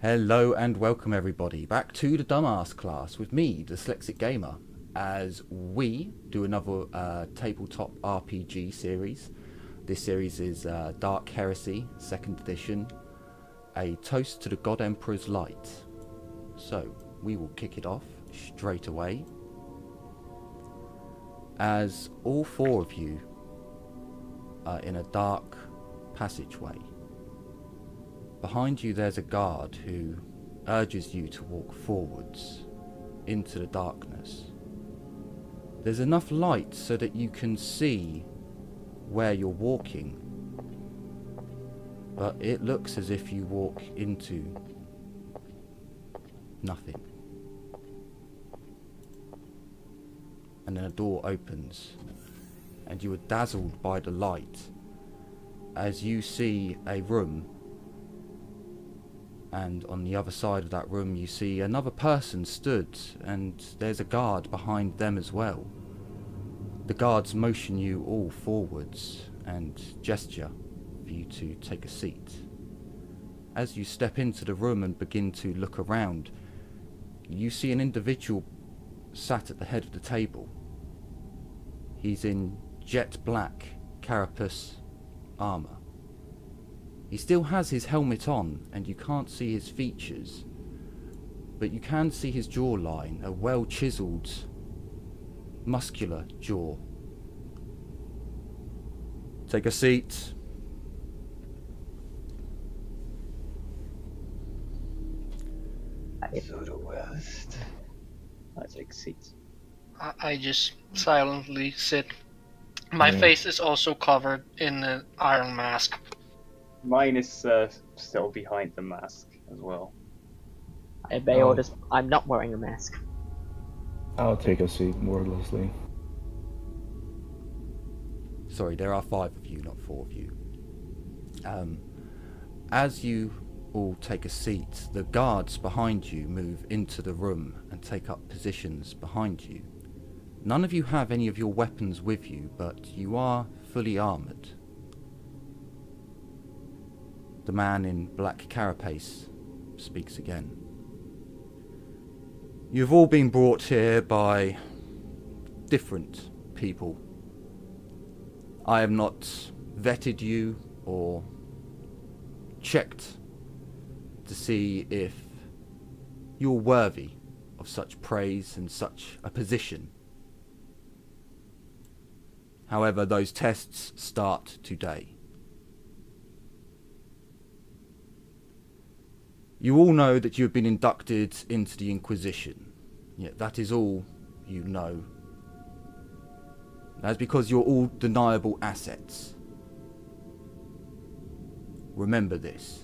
Hello and welcome everybody back to the Dumbass class with me, Dyslexic Gamer, as we do another tabletop RPG series. This series is Dark Heresy, 2nd edition, a toast to the God Emperor's light. So, we will kick it off straight away, as all four of you are in a dark passageway. Behind you there's a guard who urges you to walk forwards into the darkness. There's enough light so that you can see where you're walking, but it looks as if you walk into nothing. And then a door opens and you are dazzled by the light as you see a room, and on the other side of that room you see another person stood, and there's a guard behind them as well. The guards motion you all forwards and gesture for you to take a seat. As you step into the room and begin to look around, you see an individual sat at the head of the table. He's in jet black carapace armour. He still has his helmet on and you can't see his features, but you can see his jawline, a well chiseled, muscular jaw. Take a seat. So the worst. I take seats. I just silently sit. My face is also covered in an iron mask. Mine is still behind the mask as well. I obey orders. I'm not wearing a mask. I'll take a seat wordlessly. Sorry, there are 5 of you, not 4 of you. As you all take a seat, the guards behind you move into the room and take up positions behind you. None of you have any of your weapons with you, but you are fully armoured. The man in black carapace speaks again. You've all been brought here by different people. I have not vetted you or checked to see if you're worthy of such praise and such a position. However, those tests start today. You all know that you have been inducted into the Inquisition, yet that is all you know. That's because you're all deniable assets. Remember this.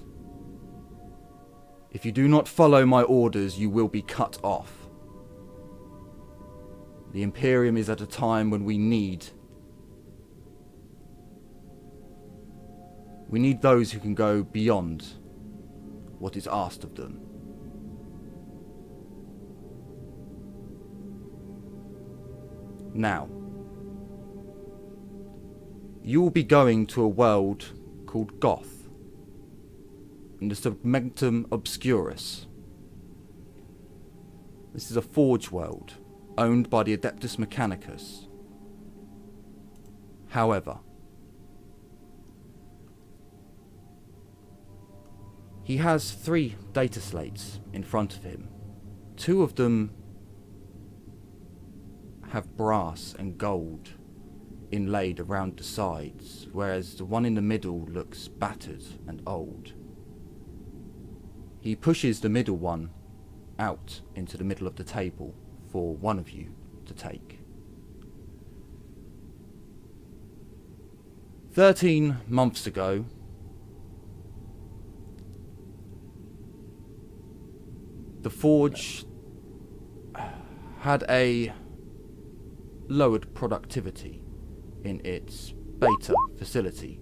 If you do not follow my orders, you will be cut off. The Imperium is at a time when we need those who can go beyond what is asked of them. Now, you will be going to a world called Goth, in the Submectum Obscurus. This is a forge world, owned by the Adeptus Mechanicus. However, he has 3 data slates in front of him. 2 of them have brass and gold inlaid around the sides, whereas the one in the middle looks battered and old. He pushes the middle one out into the middle of the table for one of you to take. 13 months ago, the forge had a lowered productivity in its beta facility.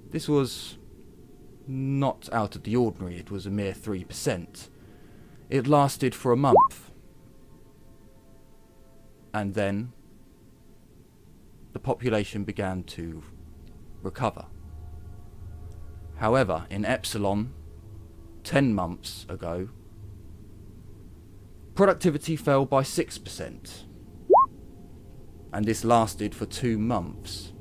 This was not out of the ordinary, it was a mere 3%. It lasted for a month, and then the population began to recover. However, in Epsilon, 10 months ago, productivity fell by 6%. And this lasted for 2 months.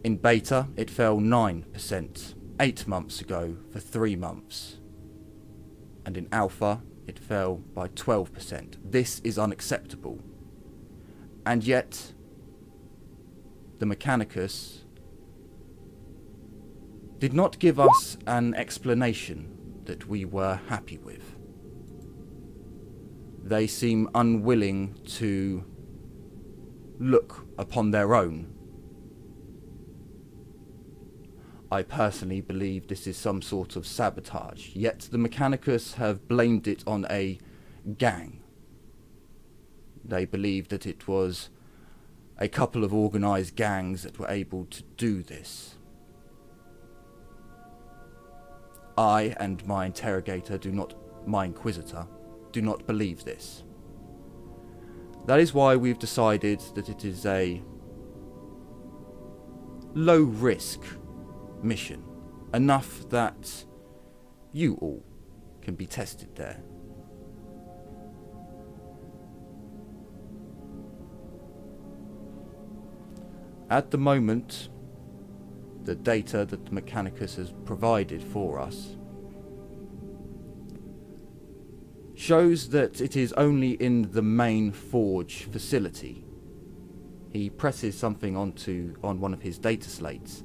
In beta, it fell 9% 8 months ago for 3 months. And in alpha, it fell by 12%. This is unacceptable. And yet, the Mechanicus did not give us an explanation that we were happy with. They seem unwilling to look upon their own. I personally believe this is some sort of sabotage, yet the Mechanicus have blamed it on a gang. They believe that it was a couple of organised gangs that were able to do this. I and my interrogator my inquisitor, do not believe this. That is why we've decided that it is a low risk mission, enough that you all can be tested there. At the moment, the data that the Mechanicus has provided for us shows that it is only in the main forge facility. He presses something on one of his data slates,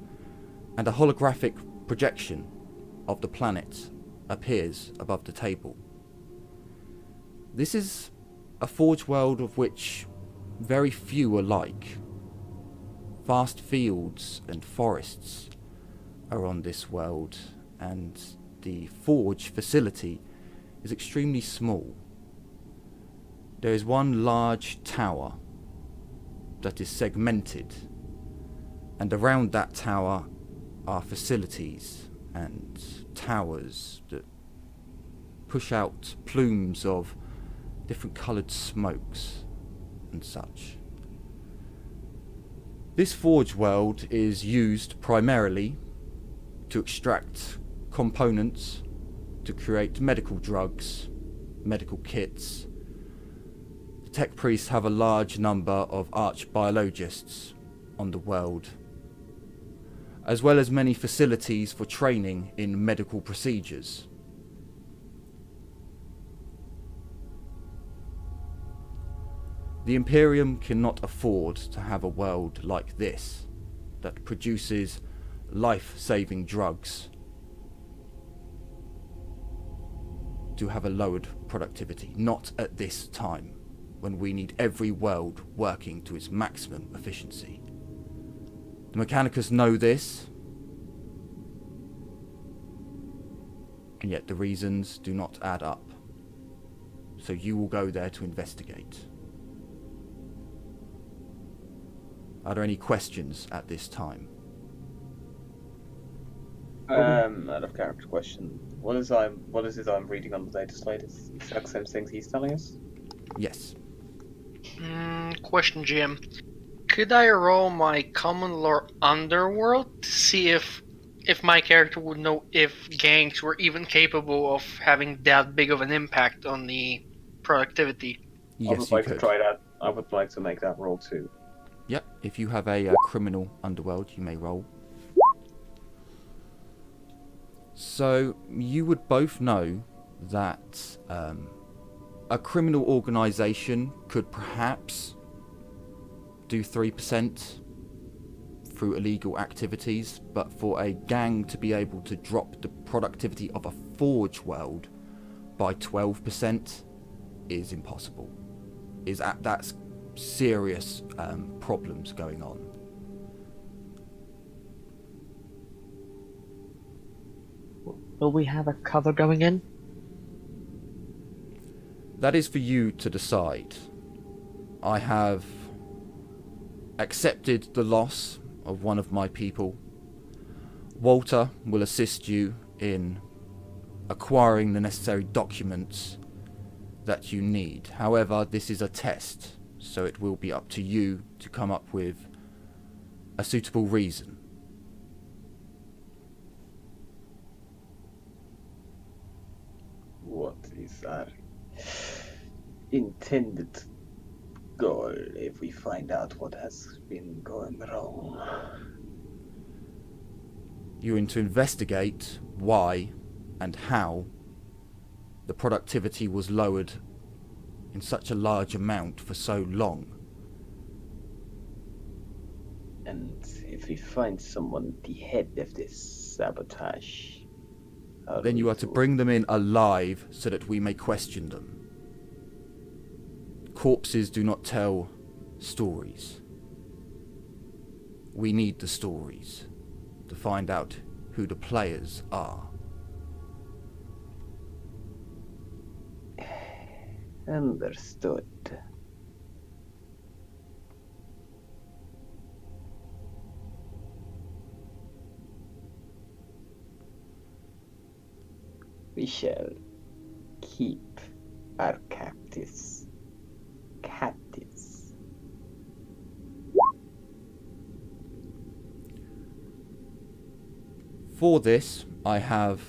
and a holographic projection of the planet appears above the table. This is a forge world of which very few are like. Vast fields and forests are on this world, and the forge facility is extremely small. There is one large tower that is segmented, and around that tower are facilities and towers that push out plumes of different coloured smokes and such. This forge world is used primarily to extract components to create medical drugs, medical kits. The tech priests have a large number of arch-biologists on the world, as well as many facilities for training in medical procedures. The Imperium cannot afford to have a world like this, that produces life-saving drugs, to have a lowered productivity. Not at this time, when we need every world working to its maximum efficiency. The Mechanicus know this, and yet the reasons do not add up. So you will go there to investigate. Are there any questions at this time? Out of character question. What is it I'm reading on the data slate? Is the exact same things he's telling us? Yes. Question, GM. Could I roll my common lore underworld to see if my character would know if gangs were even capable of having that big of an impact on the productivity? Yes, I would like to try that. I would like to make that roll too. Yep, if you have a criminal underworld, you may roll. So, you would both know that a criminal organisation could perhaps do 3% through illegal activities, but for a gang to be able to drop the productivity of a forge world by 12% is impossible. That's serious problems going on. Will we have a cover going in? That is for you to decide. I have accepted the loss of one of my people. Walter will assist you in acquiring the necessary documents that you need. However, this is a test, so it will be up to you to come up with a suitable reason. is our intended goal if we find out what has been going wrong. You're in to investigate why and how the productivity was lowered in such a large amount for so long. And if we find someone at the head of this sabotage, Then you are to bring them in alive so that we may question them. Corpses do not tell stories. We need the stories to find out who the players are. Understood. We shall keep our captives. For this, I have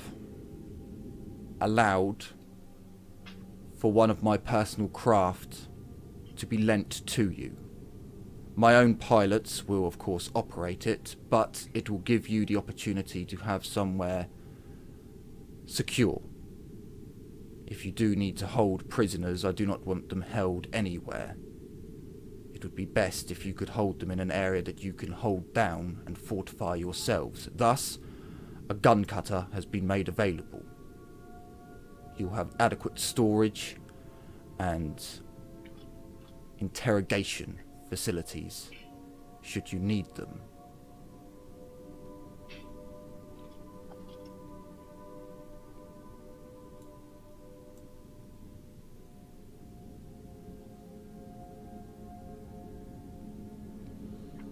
allowed for one of my personal craft to be lent to you. My own pilots will of course operate it, but it will give you the opportunity to have somewhere secure. If you do need to hold prisoners, I do not want them held anywhere. It would be best if you could hold them in an area that you can hold down and fortify yourselves. Thus, a gun cutter has been made available. You'll have adequate storage and interrogation facilities should you need them.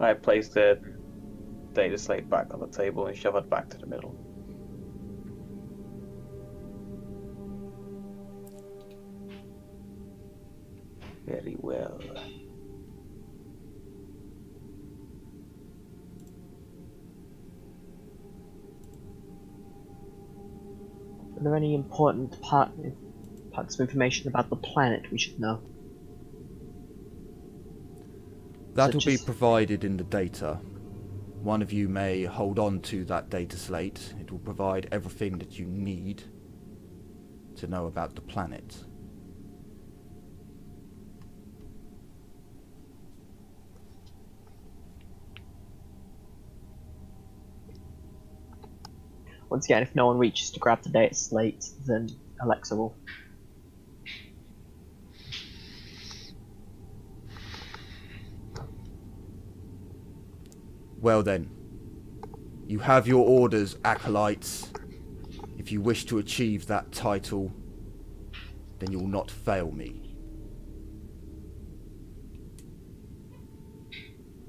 I place the data slate back on the table and shove it back to the middle. Very well. Are there any important parts of information about the planet we should know? That will Such be as- provided in the data. One of you may hold on to that data slate. It will provide everything that you need to know about the planet. Once again, if no one reaches to grab the data slate, then Alexa will. Well then, you have your orders, acolytes. If you wish to achieve that title, then you will not fail me.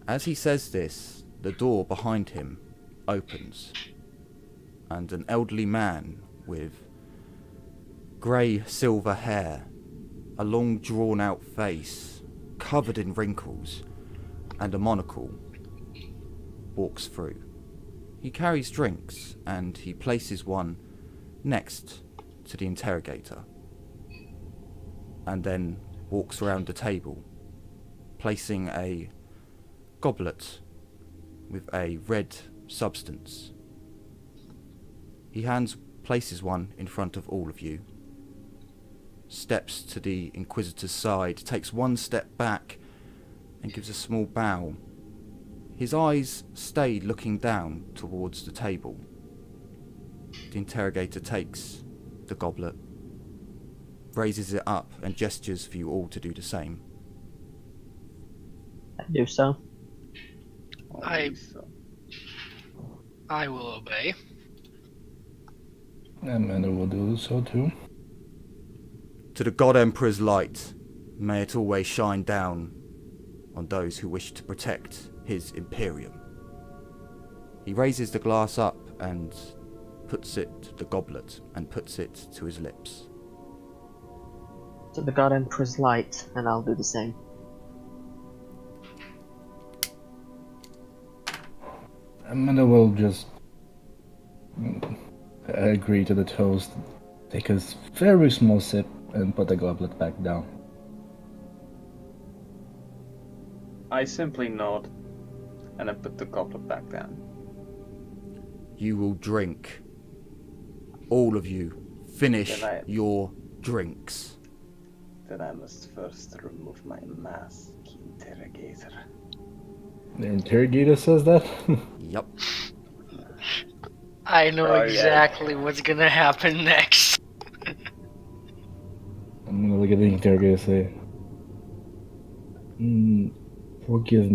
As he says this, the door behind him opens, and an elderly man with grey silver hair, a long drawn out face, covered in wrinkles, and a monocle, walks through. He carries drinks, and he places one next to the interrogator, and then walks around the table, placing a goblet with a red substance. He places one in front of all of you, steps to the Inquisitor's side, takes one step back, and gives a small bow. His eyes stayed looking down towards the table. The interrogator takes the goblet, raises it up, and gestures for you all to do the same. I do so. I will obey. Amanda will do so too. To the God Emperor's light, may it always shine down on those who wish to protect his Imperium. He raises the glass up and puts it, the goblet, and puts it to his lips. To the God Emperor's light, and I'll do the same. Amanda will just agree to the toast, take a very small sip and put the goblet back down. I simply nod and I put the goblet back down. You will drink. All of you, finish Then I- your drinks. Then I must first remove my mask, interrogator. The interrogator says that? Yep. I know Oh, yeah. exactly what's gonna happen next. I'm gonna look at the interrogator and say, Forgive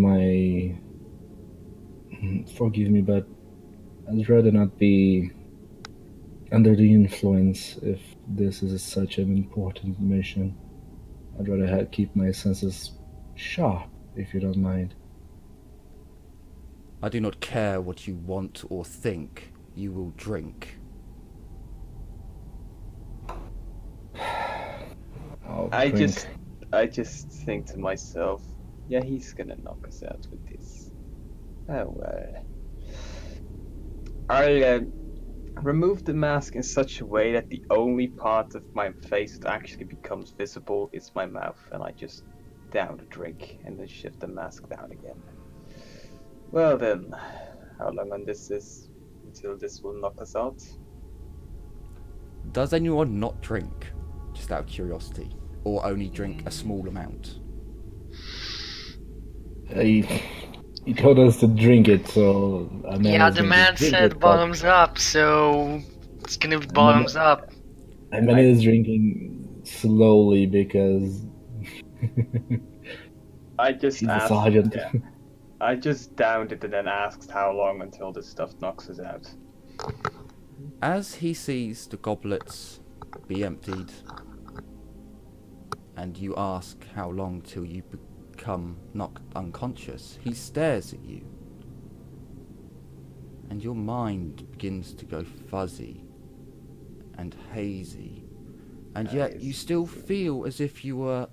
me, but I'd rather not be under the influence if this is such an important mission. I'd rather keep my senses sharp, if you don't mind. I do not care what you want or think. You will drink. I'll I drink. just think to myself, yeah, he's gonna knock us out with this. Oh well. I'll remove the mask in such a way that the only part of my face that actually becomes visible is my mouth, and I just down the drink and then shift the mask down again. Well then, how long on this is until this will knock us out? Does anyone not drink? Just out of curiosity. Or only drink a small amount? He told us to drink it, so a man Yeah, is the going man to drink said it, but bottoms up, so it's gonna be bottoms up. a man is drinking slowly because I just he's a asked. sergeant. Yeah, I just downed it and then asked how long until this stuff knocks us out. As he sees the goblets be emptied, and you ask how long till you become knocked unconscious, he stares at you. And your mind begins to go fuzzy and hazy. And yet you still feel as if you were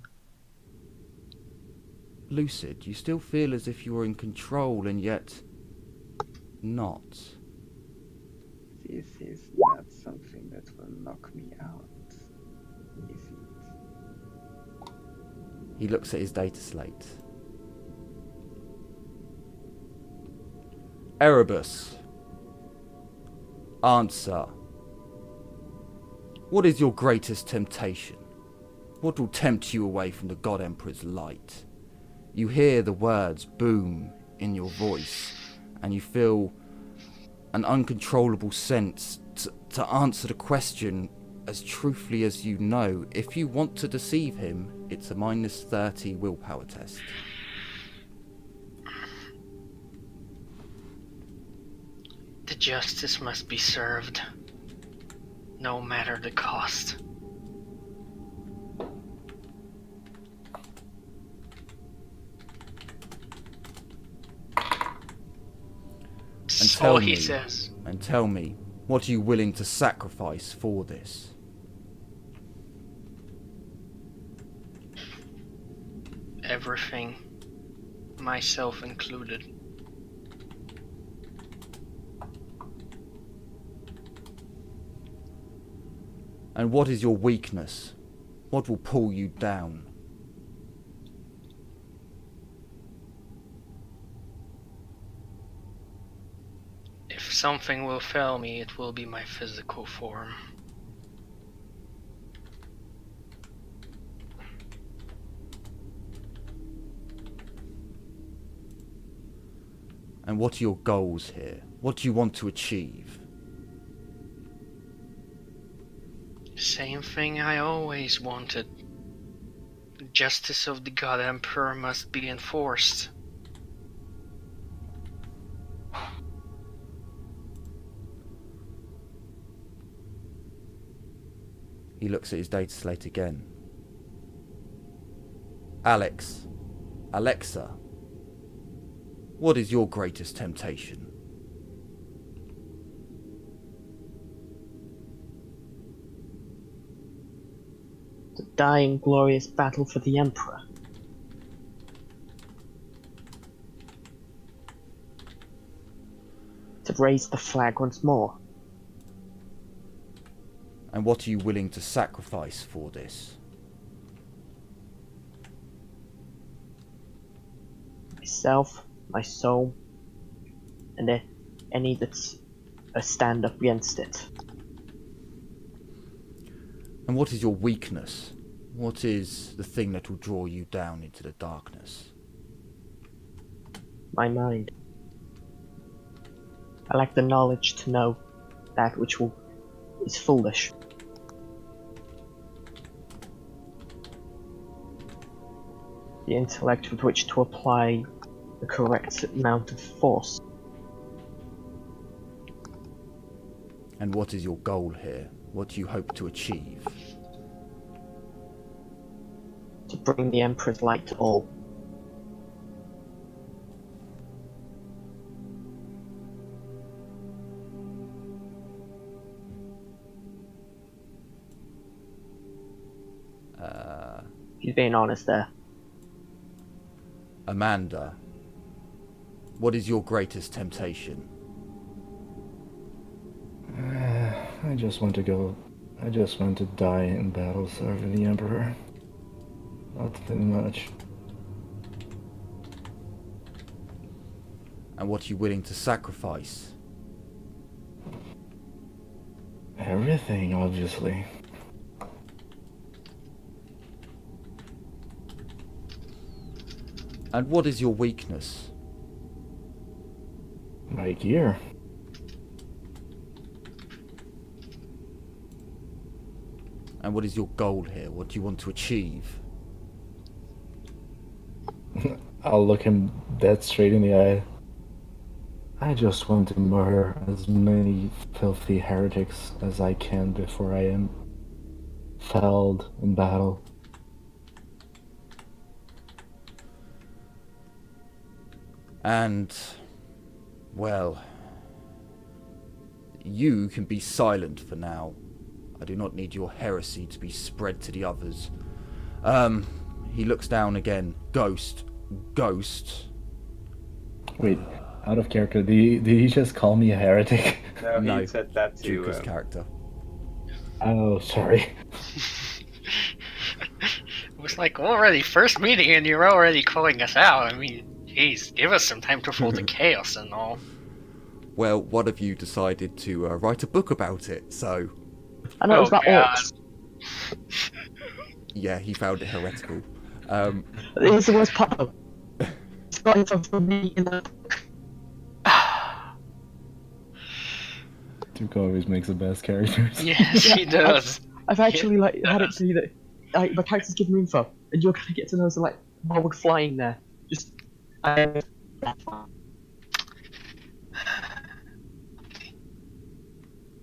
lucid. You still feel as if you were in control, and yet not. This is not something that will knock me out, is it? He looks at his data slate. Erebus, answer. What is your greatest temptation? What will tempt you away from the God Emperor's light? You hear the words boom in your voice, and you feel an uncontrollable sense to answer the question as truthfully as you know. If you want to deceive him, it's a -30 willpower test. The justice must be served, no matter the cost. So he says. And tell me, what are you willing to sacrifice for this? Everything, myself included. And what is your weakness? What will pull you down? If something will fail me, it will be my physical form. And what are your goals here? What do you want to achieve? Same thing I always wanted. The justice of the God Emperor must be enforced. He looks at his data slate again. Alexa, what is your greatest temptation? To die in glorious battle for the Emperor. To raise the flag once more. And what are you willing to sacrifice for this? Myself, my soul, and any that's a stand up against it. And what is your weakness? What is the thing that will draw you down into the darkness? My mind. I lack the knowledge to know that which is foolish. The intellect with which to apply the correct amount of force. And what is your goal here? What do you hope to achieve? To bring the Emperor's light to all. He's being honest there. Amanda, what is your greatest temptation? I just want to die in battle serving the Emperor. Nothing much. And what are you willing to sacrifice? Everything, obviously. And what is your weakness? My gear. And what is your goal here? What do you want to achieve? I'll look him dead straight in the eye. I just want to murder as many filthy heretics as I can before I am felled in battle. And, well, you can be silent for now. I do not need your heresy to be spread to the others. He looks down again. Ghost. Wait, out of character, did he just call me a heretic? No, he said that to Juka's character. Oh, sorry. It was like already first meeting and you're already calling us out. I mean, jeez, give us some time to fall to chaos and all. Well, one of you decided to write a book about it, so... I know it was about God. orcs. Yeah, he found it heretical. It's the worst part though. It's got it from me in the book. Duke always makes the best characters. Yes, Yeah, he does. I've actually had it to you that my character's giving me info, and you're gonna get to know, so like, while we're flying there. Just,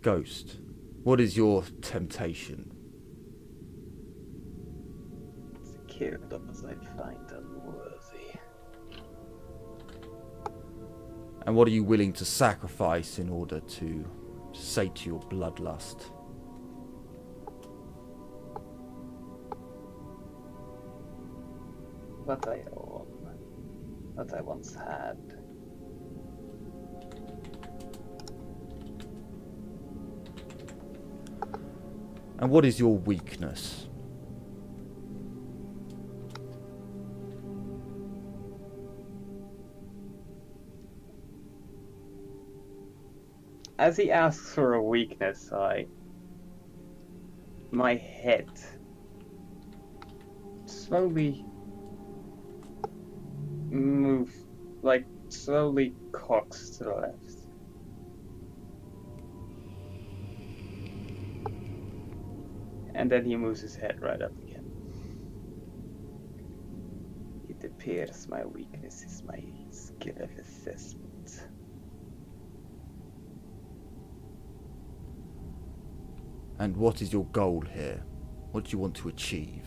Ghost, what is your temptation? To kill those I find unworthy. And what are you willing to sacrifice in order to sate your bloodlust? What I own. What I once had. And what is your weakness? As he asks for a weakness, my head slowly slowly cocks to the left. And then he moves his head right up again. It appears my weakness is my skill of assessment. And what is your goal here? What do you want to achieve?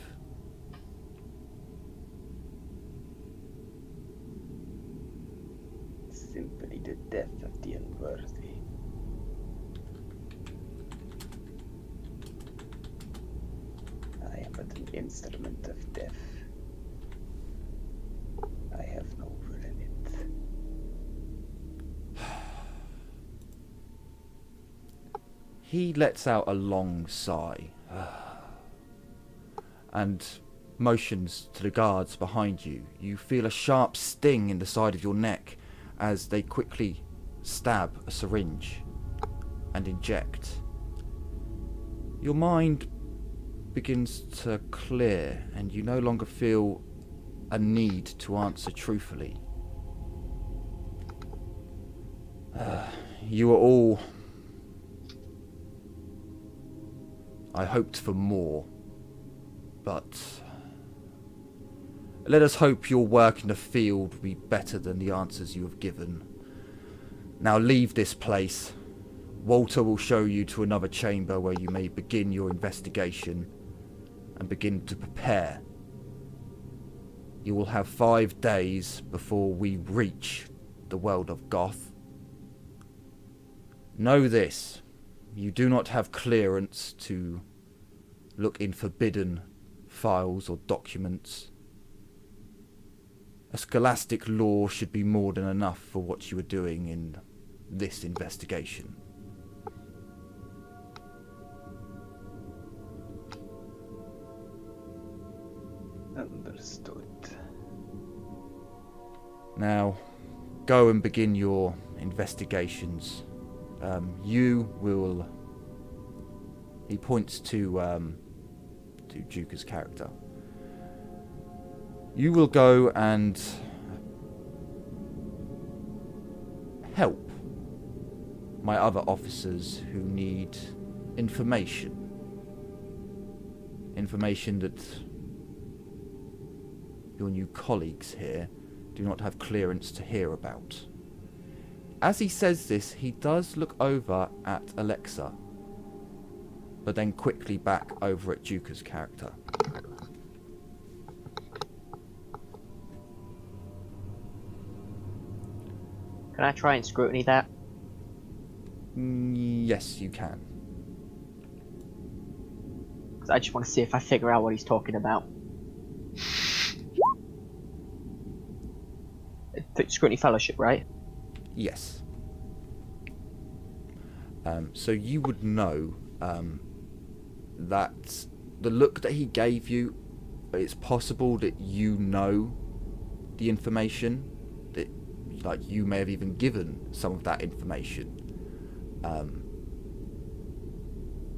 Simply the death of the unworthy. I am but an instrument of death. I have no will in it. He lets out a long sigh and motions to the guards behind you. You feel a sharp sting in the side of your neck as they quickly stab a syringe and inject. Your mind begins to clear and you no longer feel a need to answer truthfully. You are all... I hoped for more, but let us hope your work in the field will be better than the answers you have given. Now leave this place. Walter will show you to another chamber where you may begin your investigation and begin to prepare. You will have 5 days before we reach the world of Goth. Know this, you do not have clearance to look in forbidden files or documents. A scholastic law should be more than enough for what you are doing in this investigation. Understood. Now, go and begin your investigations. You will... He points to Juka's character. You will go and help my other officers who need information. Information that your new colleagues here do not have clearance to hear about. As he says this, he does look over at Alexa, but then quickly back over at Juka's character. Can I try and scrutiny that? Yes, you can. 'Cause I just want to see if I figure out what he's talking about. Scrutiny Fellowship, right? Yes. So you would know that the look that he gave you, it's possible that you know the information, that like you may have even given some of that information.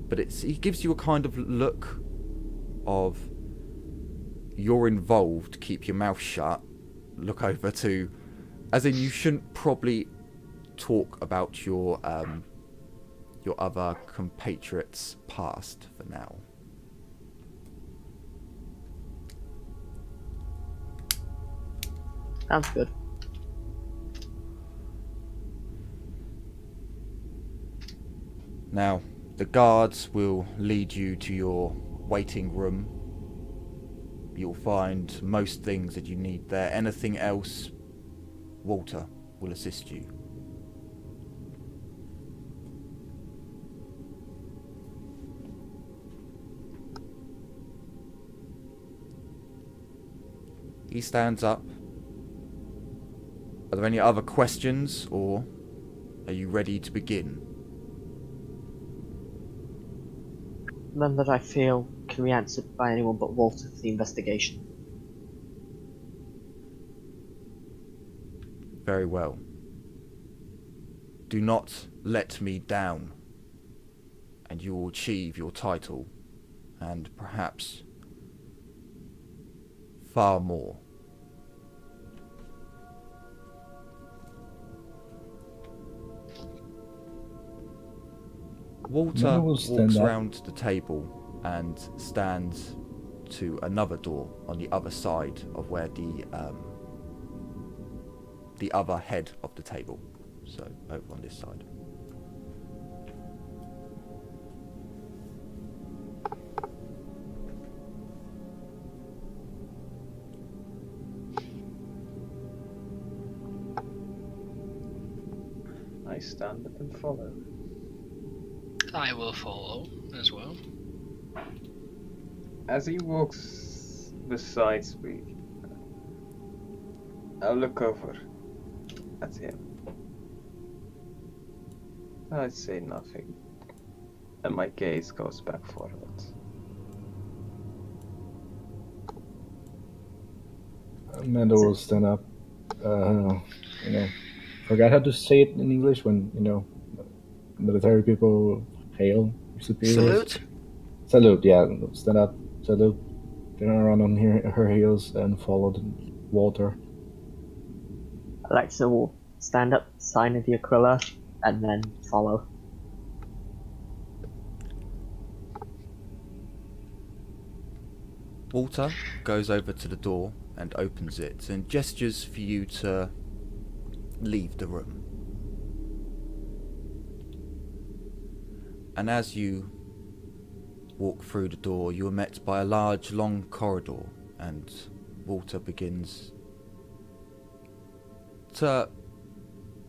But he gives you a kind of look of you're involved, keep your mouth shut, look over to, as in you shouldn't probably talk about your other compatriots' past for now. Sounds good. Now, the guards will lead you to your waiting room. You'll find most things that you need there. Anything else, Walter will assist you. He stands up. Are there any other questions, or are you ready to begin? None that I feel can be answered by anyone but Walter for the investigation. Very well. Do not let me down, and you will achieve your title, and perhaps far more. Walter walks round the table and stands to another door on the other side of where the other head of the table. So over on this side. I stand up and follow. I will follow as well. As he walks beside me, I'll look over at him. I'd say nothing. And my gaze goes back forward. Amanda will stand up. Forgot how to say it in English when, military people hail superiors. Salute. Salute, yeah. Stand up, salute. Turn around on her heels and follow Walter. Alexa will stand up, sign of the Aquila, and then follow. Walter goes over to the door and opens it and gestures for you to leave the room. And as you walk through the door, you are met by a large, long corridor, and Walter begins to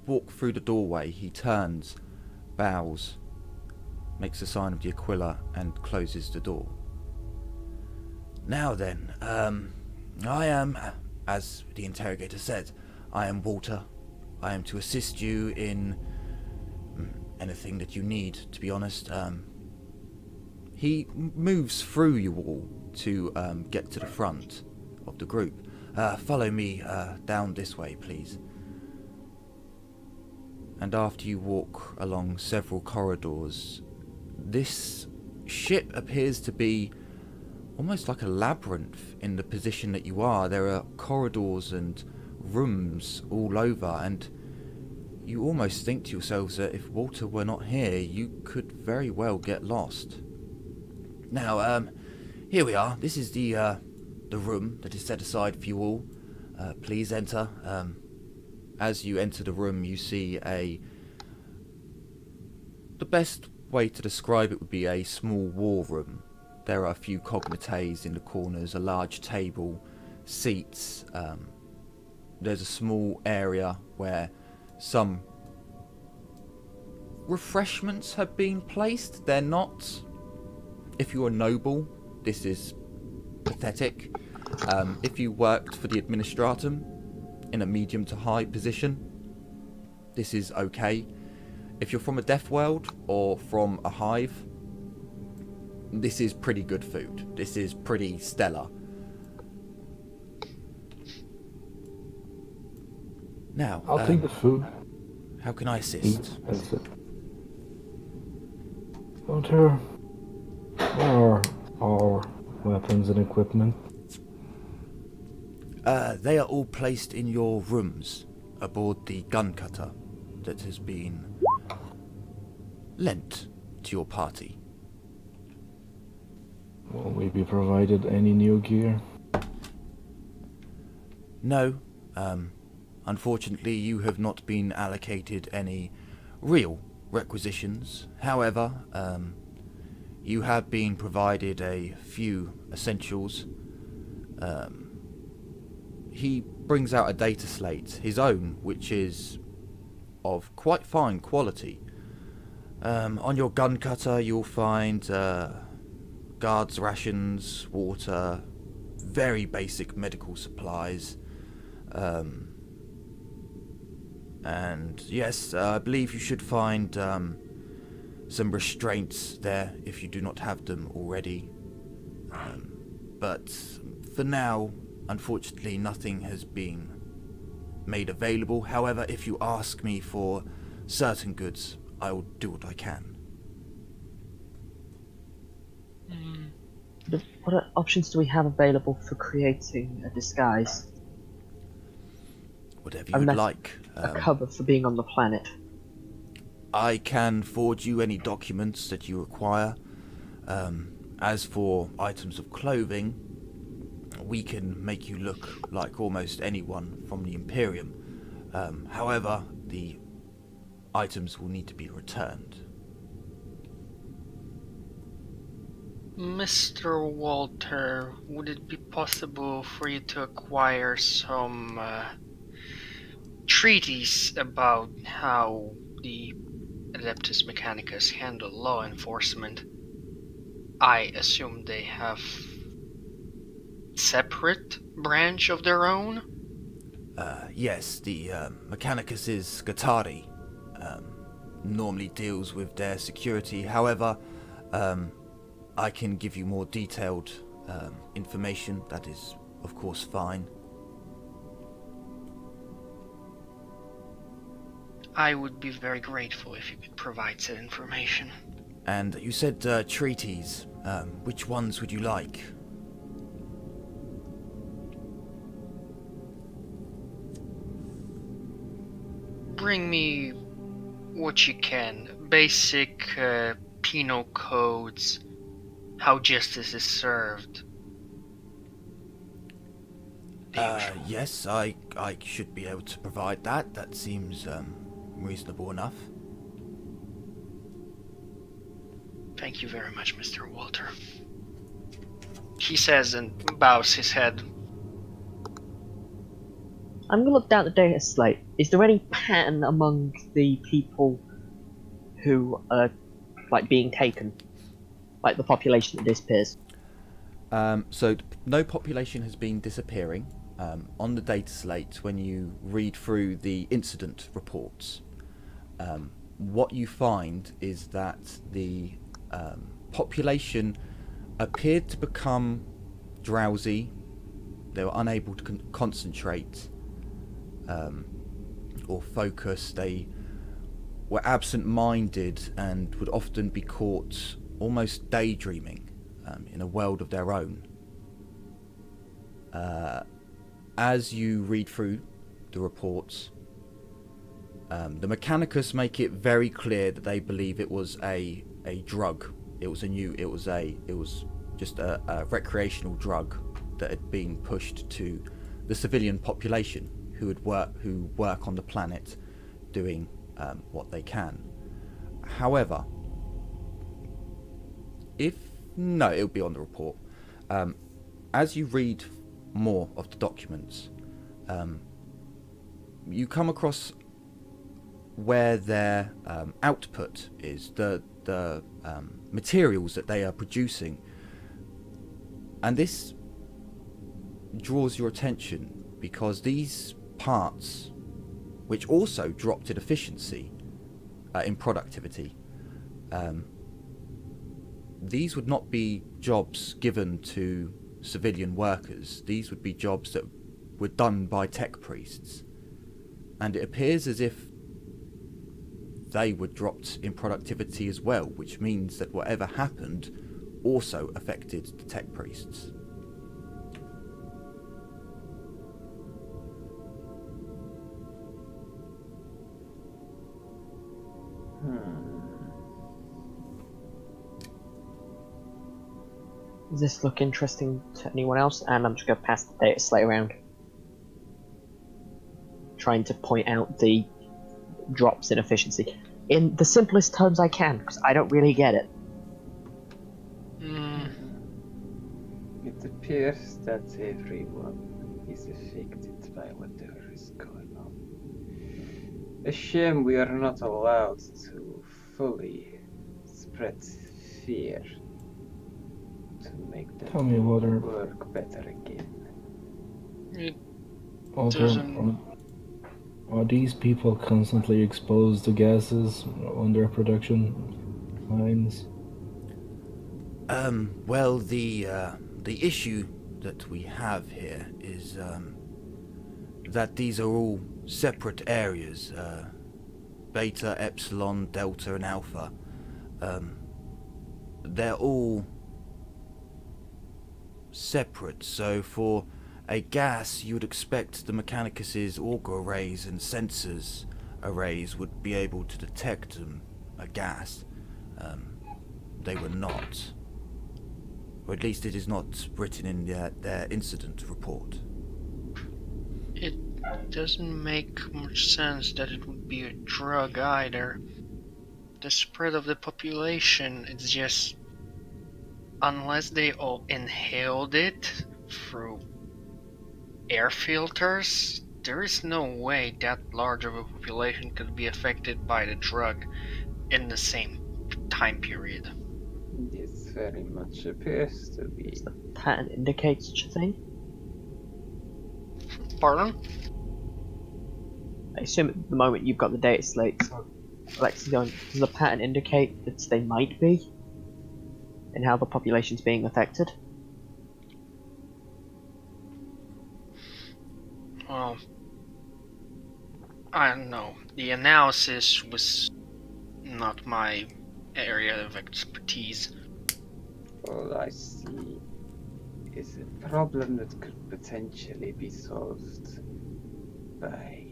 walk through the doorway. He turns, bows, makes a sign of the Aquila, and closes the door. Now then, I am, as the interrogator said, I am Walter. I am to assist you in anything that you need, to be honest. He moves through you all to get to the front of the group. Follow me down this way, please. And after you walk along several corridors, this ship appears to be almost like a labyrinth in the position that you are. There are corridors and rooms all over, and you almost think to yourselves that if Walter were not here, you could very well get lost. Now, here we are. This is the room that is set aside for you all. Please enter. As you enter the room, you see the best way to describe it would be a small war room. There are a few cognates in the corners, a large table, seats. There's a small area where some refreshments have been placed. They're not... If you're a noble, this is pathetic. If you worked for the administratum in a medium to high position, this is okay. If you're from a death world or from a hive, this is pretty good food. This is pretty stellar. Now, I'll take the food. how can I assist? That's it. Walter, where are our weapons and equipment? They are all placed in your rooms aboard the gun cutter that has been lent to your party. Will we be provided any new gear? No, unfortunately you have not been allocated any real requisitions. However, you have been provided a few essentials. He brings out a data slate, his own, which is of quite fine quality. On your gun cutter you'll find guards' rations, water, very basic medical supplies. And yes, I believe you should find some restraints there if you do not have them already. But for now, unfortunately, nothing has been made available. However, if you ask me for certain goods, I will do what I can. What options do we have available for creating a disguise? Whatever you would like. A cover for being on the planet. I can forward you any documents that you require. As for items of clothing, we can make you look like almost anyone from the Imperium. However, the items will need to be returned. Mr. Walter, would it be possible for you to acquire some treaties about how the Adeptus Mechanicus handle law enforcement? I assume they have separate branch of their own? Yes, the Mechanicus's Scutari normally deals with their security. However, I can give you more detailed information. That is, of course, fine. I would be very grateful if you could provide said information. And you said treaties. Which ones would you like? Bring me what you can. Basic penal codes, how justice is served. Yes, I should be able to provide that. That seems reasonable enough. Thank you very much, Mr. Walter. He says and bows his head. I'm gonna look down the data slate. Is there any pattern among the people who are like being taken? Like the population that disappears? So no population has been disappearing. On the data slate, when you read through the incident reports, what you find is that the population appeared to become drowsy. They were unable to concentrate or focus. They were absent-minded and would often be caught almost daydreaming in a world of their own. As you read through the reports, the Mechanicus make it very clear that they believe it was a drug. It was just a recreational drug that had been pushed to the civilian population who work on the planet doing what they can. However, it'll be on the report. As you read more of the documents, you come across where their output is, the materials that they are producing, and this draws your attention because these parts, which also dropped in efficiency, in productivity, these would not be jobs given to civilian workers. These would be jobs that were done by tech priests, and it appears as if they were dropped in productivity as well, which means that whatever happened also affected the tech priests. Does this look interesting to anyone else? And I'm just going to pass the data slate around, trying to point out the drops in efficiency in the simplest terms I can, because I don't really get it. It appears that everyone is affected by whatever is going on. A shame we are not allowed to fully spread fear to make them Tell me, Walter. work better again. It Walter, doesn't... are these people constantly exposed to gases on their production lines? Well, the issue that we have here is that these are all separate areas, Beta, Epsilon, Delta, and Alpha. They're all separate, so for a gas, you would expect the Mechanicus's auger arrays and sensors arrays would be able to detect a gas. They were not. Or at least it is not written in their incident report. It doesn't make much sense that it would be a drug either. The spread of the population, it's just... unless they all inhaled it through air filters, there is no way that large of a population could be affected by the drug in the same time period. This very much appears to be. Does the pattern indicate such a thing? Pardon? I assume at the moment you've got the data slate, so Alexis going, does the pattern indicate that they might be? in how the population's being affected. Well, I don't know. The analysis was not my area of expertise. All I see is a problem that could potentially be solved by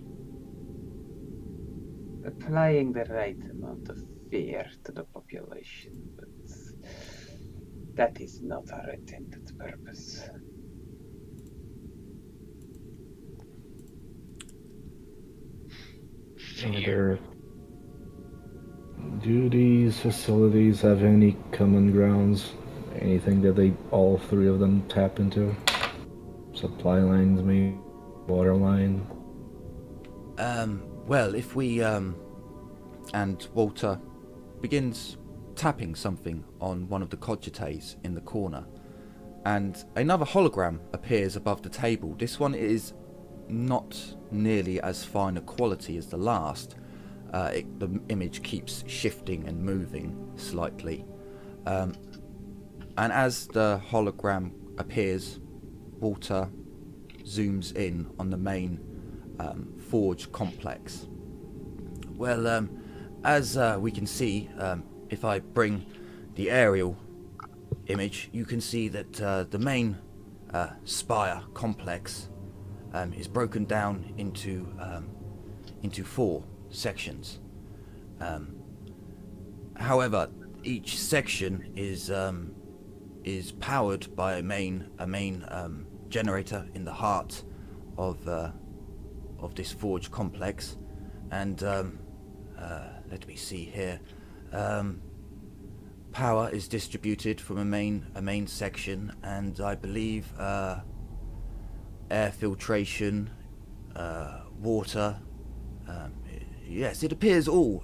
applying the right amount of fear to the population, but that is not our intended purpose. Fear. Do these facilities have any common grounds? Anything that all three of them tap into? Supply lines, maybe? Water line? Well, if we, and Walter begins tapping something on one of the cogites in the corner, and another hologram appears above the table. This one is not nearly as fine a quality as the last. The image keeps shifting and moving slightly. And as the hologram appears, Walter zooms in on the main forge complex. Well, as we can see, if I bring the aerial image, you can see that the main spire complex is broken down into 4 sections. However, each section is powered by a main generator in the heart of this forge complex, and let me see here. Power is distributed from a main section, and I believe air filtration, water. Yes, it appears all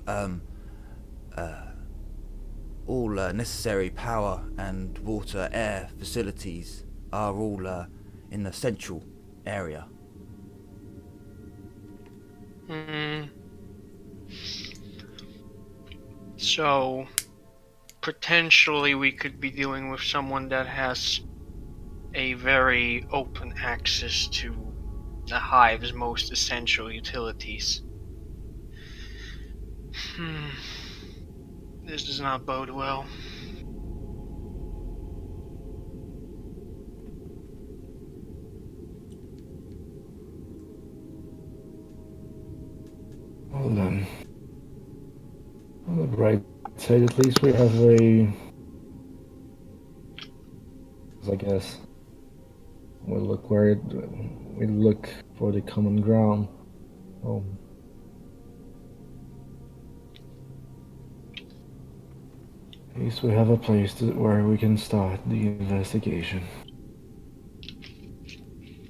necessary power and water, air facilities are all in the central area. So, potentially we could be dealing with someone that has a very open access to the hive's most essential utilities. This does not bode well. Well then, on the bright side, at least we have a... I guess we look for the common ground. At least we have a place where we can start the investigation.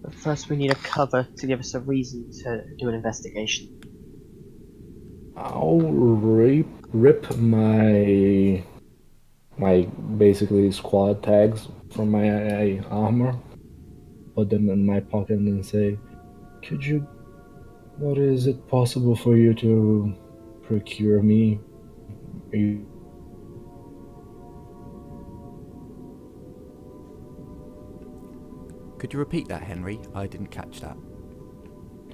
But first we need a cover to give us a reason to do an investigation. I'll rip my basically squad tags from my armor, put them in my pocket and say, what is it possible for you to procure me? Could you repeat that, Henry? I didn't catch that.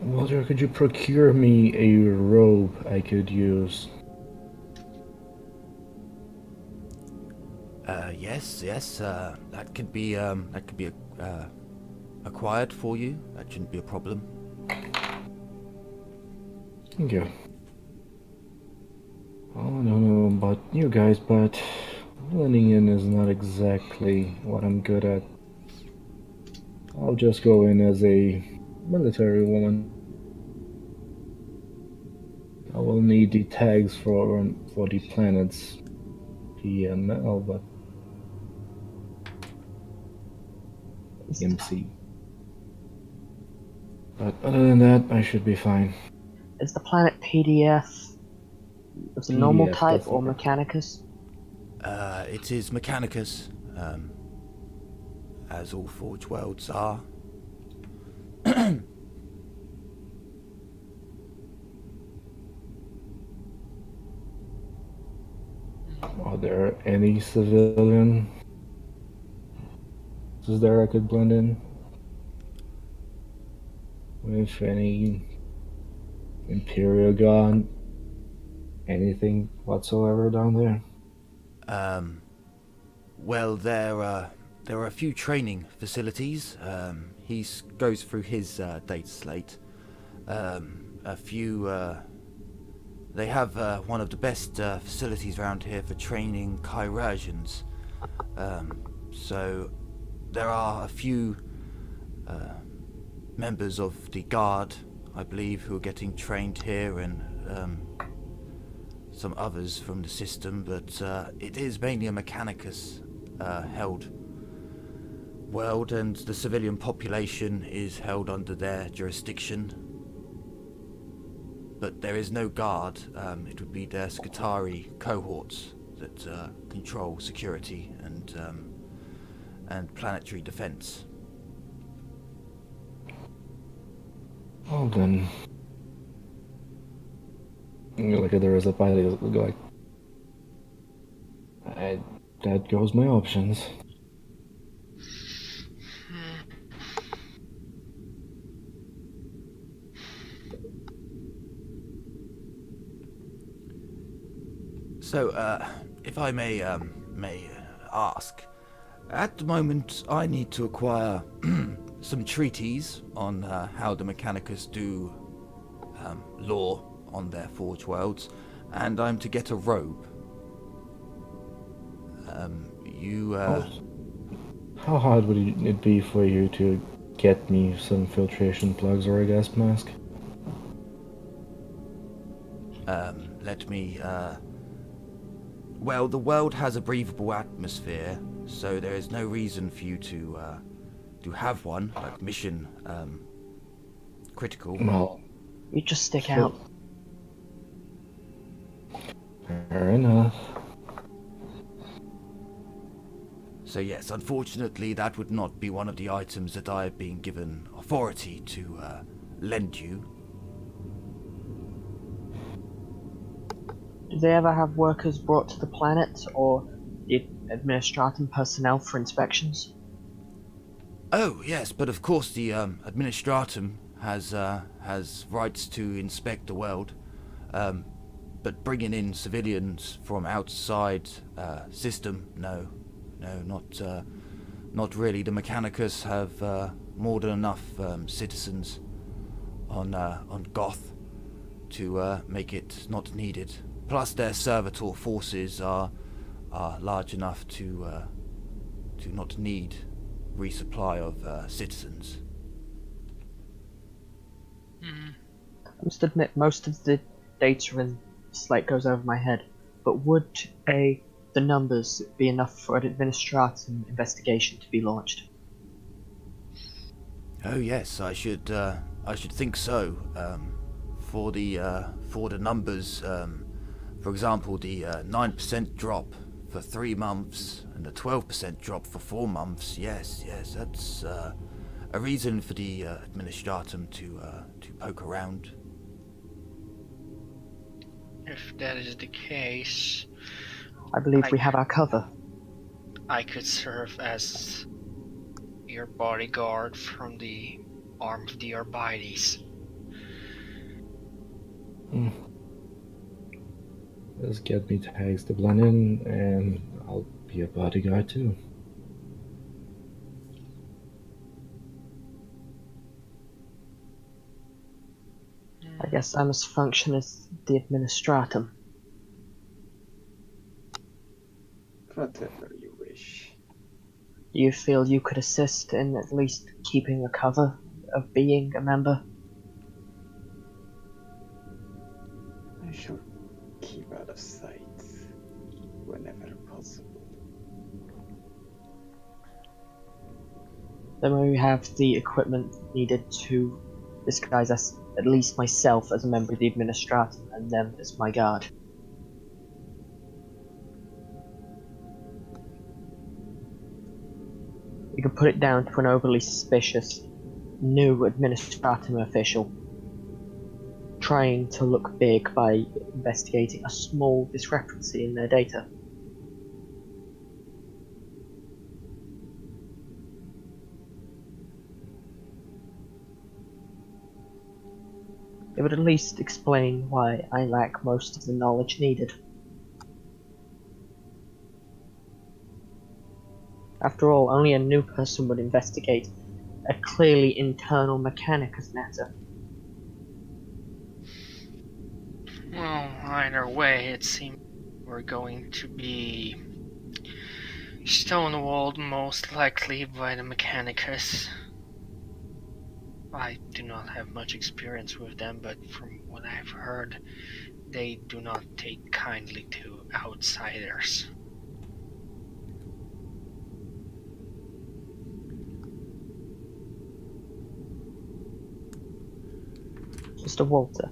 Walter, could you procure me a robe I could use? Yes. That could be acquired for you. That shouldn't be a problem. Thank you. I don't know about you guys, but blending in is not exactly what I'm good at. I'll just go in as a military woman. I will need the tags for the planets PML, but MC. But other than that, I should be fine. Is the planet PDF of the normal type or definitely. Mechanicus? It is Mechanicus, as all Forge worlds are. Are there any civilian is there I could blend in with any Imperial Guard, anything whatsoever down there? Well, there are a few training facilities. He goes through his data slate. A few. They have one of the best facilities around here for training Chirurgians. So there are a few members of the guard, I believe, who are getting trained here, and some others from the system, but it is mainly a Mechanicus held world, and the civilian population is held under their jurisdiction. But there is no guard. It would be their Skitarii cohorts that control security and planetary defense. Oh, then. Look at the rest of the go like. That goes my options. So, if I may ask, at the moment I need to acquire some treaties on how the Mechanicus do law on their forge worlds, and I'm to get a robe. How hard would it be for you to get me some filtration plugs or a gas mask? Let me. Well, the world has a breathable atmosphere, so there is no reason for you to have one, like mission critical. Well, You just stick out. fair enough. So yes, unfortunately, that would not be one of the items that I have been given authority to lend you. Do they ever have workers brought to the planet or the Administratum personnel for inspections? Oh yes, but of course the Administratum has rights to inspect the world, but bringing in civilians from outside system, no, not really. The Mechanicus have more than enough citizens on Goth to make it not needed. Plus, their servitor forces are large enough to not need resupply of citizens. I must admit, most of the data in Slate goes over my head, but would the numbers be enough for an Administratum investigation to be launched? Oh yes, I should think so. For the numbers, for example, the 9% drop for 3 months and the 12% drop for 4 months. Yes, that's a reason for the Administratum to poke around. If that is the case, I believe we have our cover. I could serve as your bodyguard from the arm of the Arbites. Just get me tags to blend in, and I'll be a bodyguard too. I guess I must function as the Administratum. Whatever you wish. Do you feel you could assist in at least keeping a cover of being a member? I shall keep out of sight whenever possible. Then we have the equipment needed to disguise us, at least myself as a member of the Administratum and them as my guard. You could put it down to an overly suspicious new Administratum official trying to look big by investigating a small discrepancy in their data. It would at least explain why I lack most of the knowledge needed. After all, only a new person would investigate a clearly internal Mechanicus matter. Well, either way, it seems we're going to be stonewalled most likely by the Mechanicus. I do not have much experience with them, but from what I've heard, they do not take kindly to outsiders. Mr. Walter,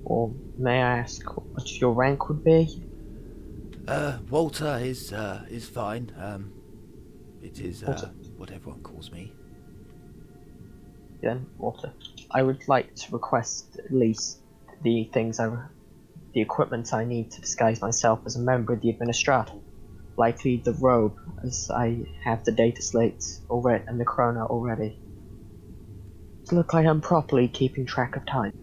or may I ask what your rank would be? Walter is fine. It is Walter. what everyone calls me. Then, Walter, I would like to request at least the equipment I need to disguise myself as a member of the Administratum. Likely the robe, as I have the data slate already and the chrono already. To look like I'm properly keeping track of time.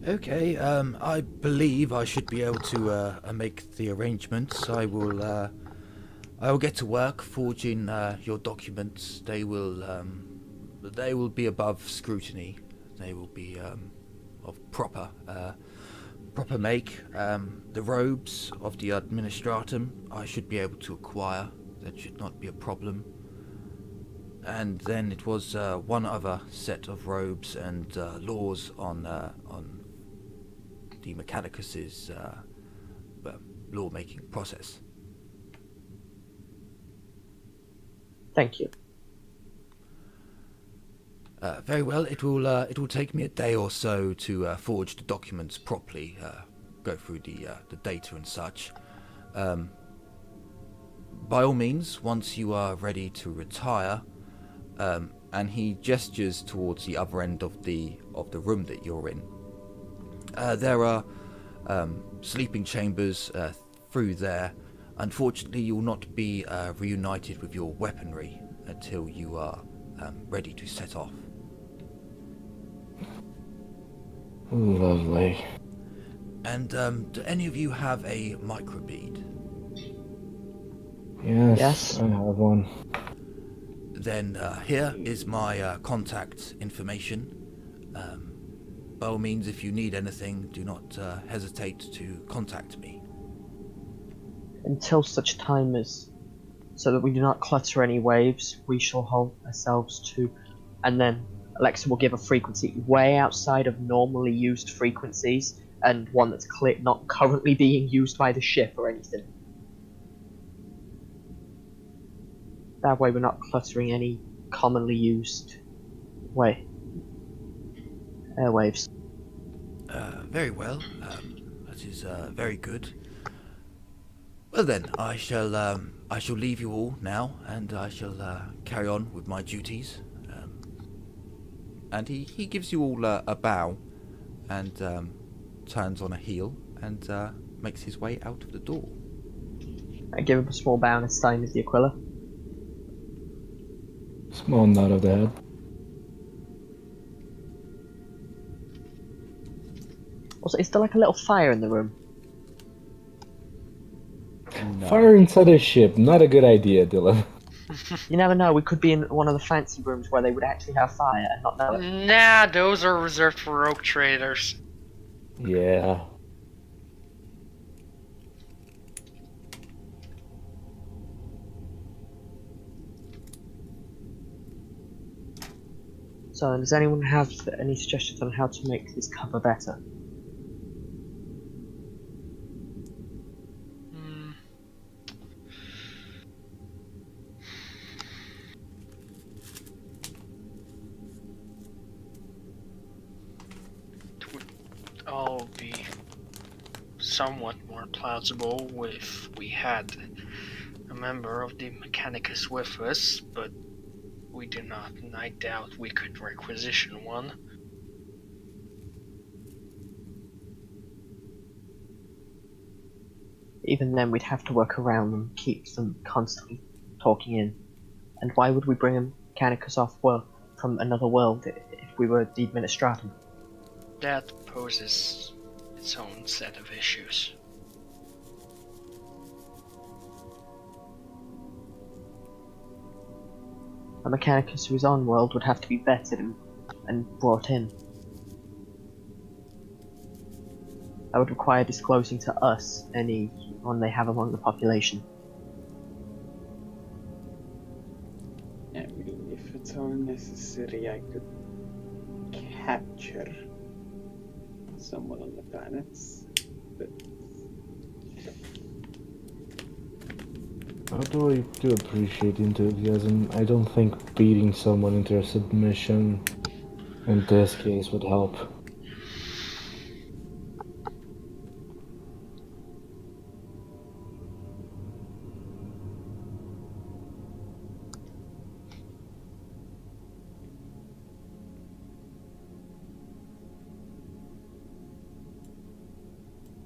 Okay, I believe I should be able to make the arrangements. I will get to work forging your documents. They will be above scrutiny. They will be of proper make. The robes of the Administratum I should be able to acquire. That should not be a problem. And then it was one other set of robes and laws on the Mechanicus's law-making process. Thank you. Very well. It will take me a day or so to forge the documents properly, go through the data and such. By all means, once you are ready to retire, and he gestures towards the other end of the room that you're in. There are sleeping chambers through there. Unfortunately, you'll not be reunited with your weaponry until you are ready to set off. Lovely. And do any of you have a microbead? Yes, I have one. Then here is my contact information. By all means, if you need anything, do not hesitate to contact me. Until such time as, so that we do not clutter any waves, we shall hold ourselves to, and then Alexa will give a frequency way outside of normally used frequencies, and one that's not currently being used by the ship or anything. That way we're not cluttering any commonly used airwaves. Very well. That is very good. Well then, I shall leave you all now, and I shall carry on with my duties. And he gives you all a bow, and turns on a heel, and makes his way out of the door. I give him a small bow and a sign with the Aquila. Small nod of the head. Also, is there like a little fire in the room? No. Fire inside a ship, not a good idea, Dylan. You never know, we could be in one of the fancy rooms where they would actually have fire and not know it. Nah, those are reserved for rogue traders. Yeah. So, does anyone have any suggestions on how to make this cover better? It would all be somewhat more plausible if we had a member of the Mechanicus with us, but we do not, and I doubt we could requisition one. Even then, we'd have to work around them, keep them constantly talking in. And why would we bring a Mechanicus off world from another world if we were the Administratum? That poses its own set of issues. A Mechanicus who is on world would have to be vetted and brought in. That would require disclosing to us anyone they have among the population. I mean, if it's all necessary, I could capture someone on the planets, but Although I do appreciate the enthusiasm, I don't think beating someone into a submission in this case would help.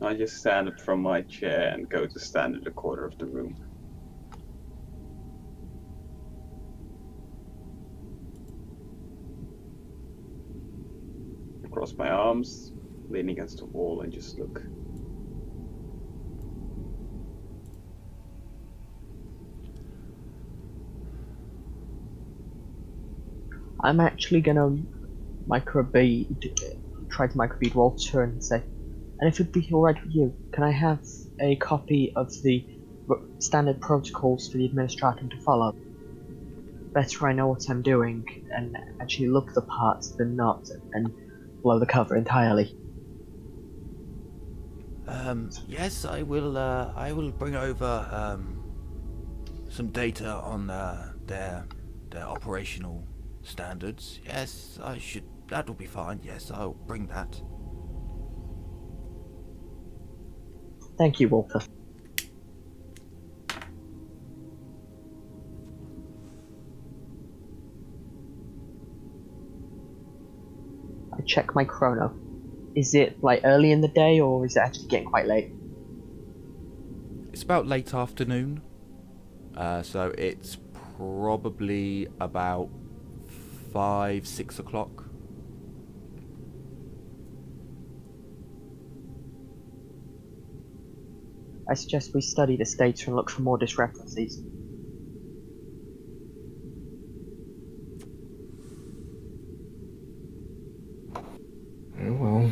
I just stand up from my chair and go to stand in the corner of the room. Cross my arms, lean against the wall, and just look. I'm actually gonna try to microbead Walter and say, and if it'd be alright with you, can I have a copy of the standard protocols for the Administratum to follow? Better I know what I'm doing and actually look the part than not and blow the cover entirely. Yes, I will bring over some data on their operational standards. Yes, that will be fine. Yes, I'll bring that. Thank you, Walter. I check my chrono. Is it like early in the day or is it actually getting quite late? It's about late afternoon, so it's probably about 5-6 o'clock. I suggest we study this data and look for more discrepancies. Well,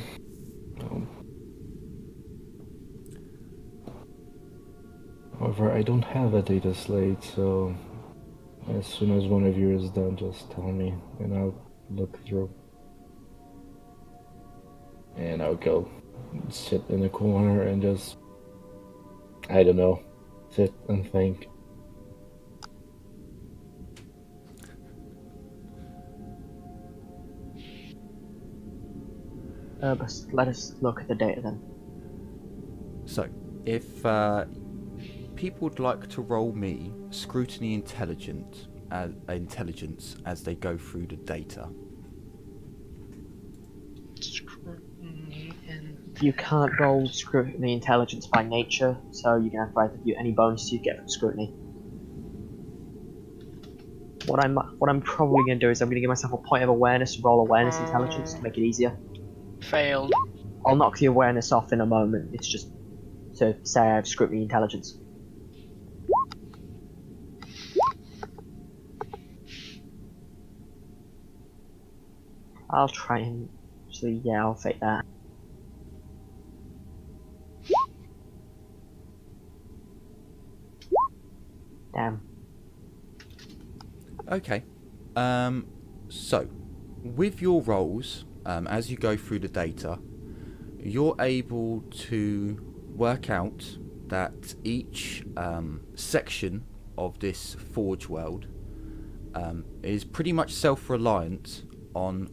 however, I don't have a data slate, so as soon as one of you is done, just tell me, and I'll look through. And I'll go sit in a corner and just, I don't know, sit and think. But let us look at the data then. So, if people would like to roll me scrutiny intelligence as they go through the data. Scrutiny and You can't roll scrutiny intelligence by nature, so you can have to either do any bonus you get from scrutiny. What I'm probably gonna do is I'm gonna give myself a point of awareness and roll awareness intelligence to make it easier. failed. I'll knock the awareness off in a moment. It's just to say I have scrutiny intelligence. I'll try and actually, yeah, I'll fake that. Damn. Okay. So, with your rolls, as you go through the data, you're able to work out that each section of this Forge world is pretty much self-reliant on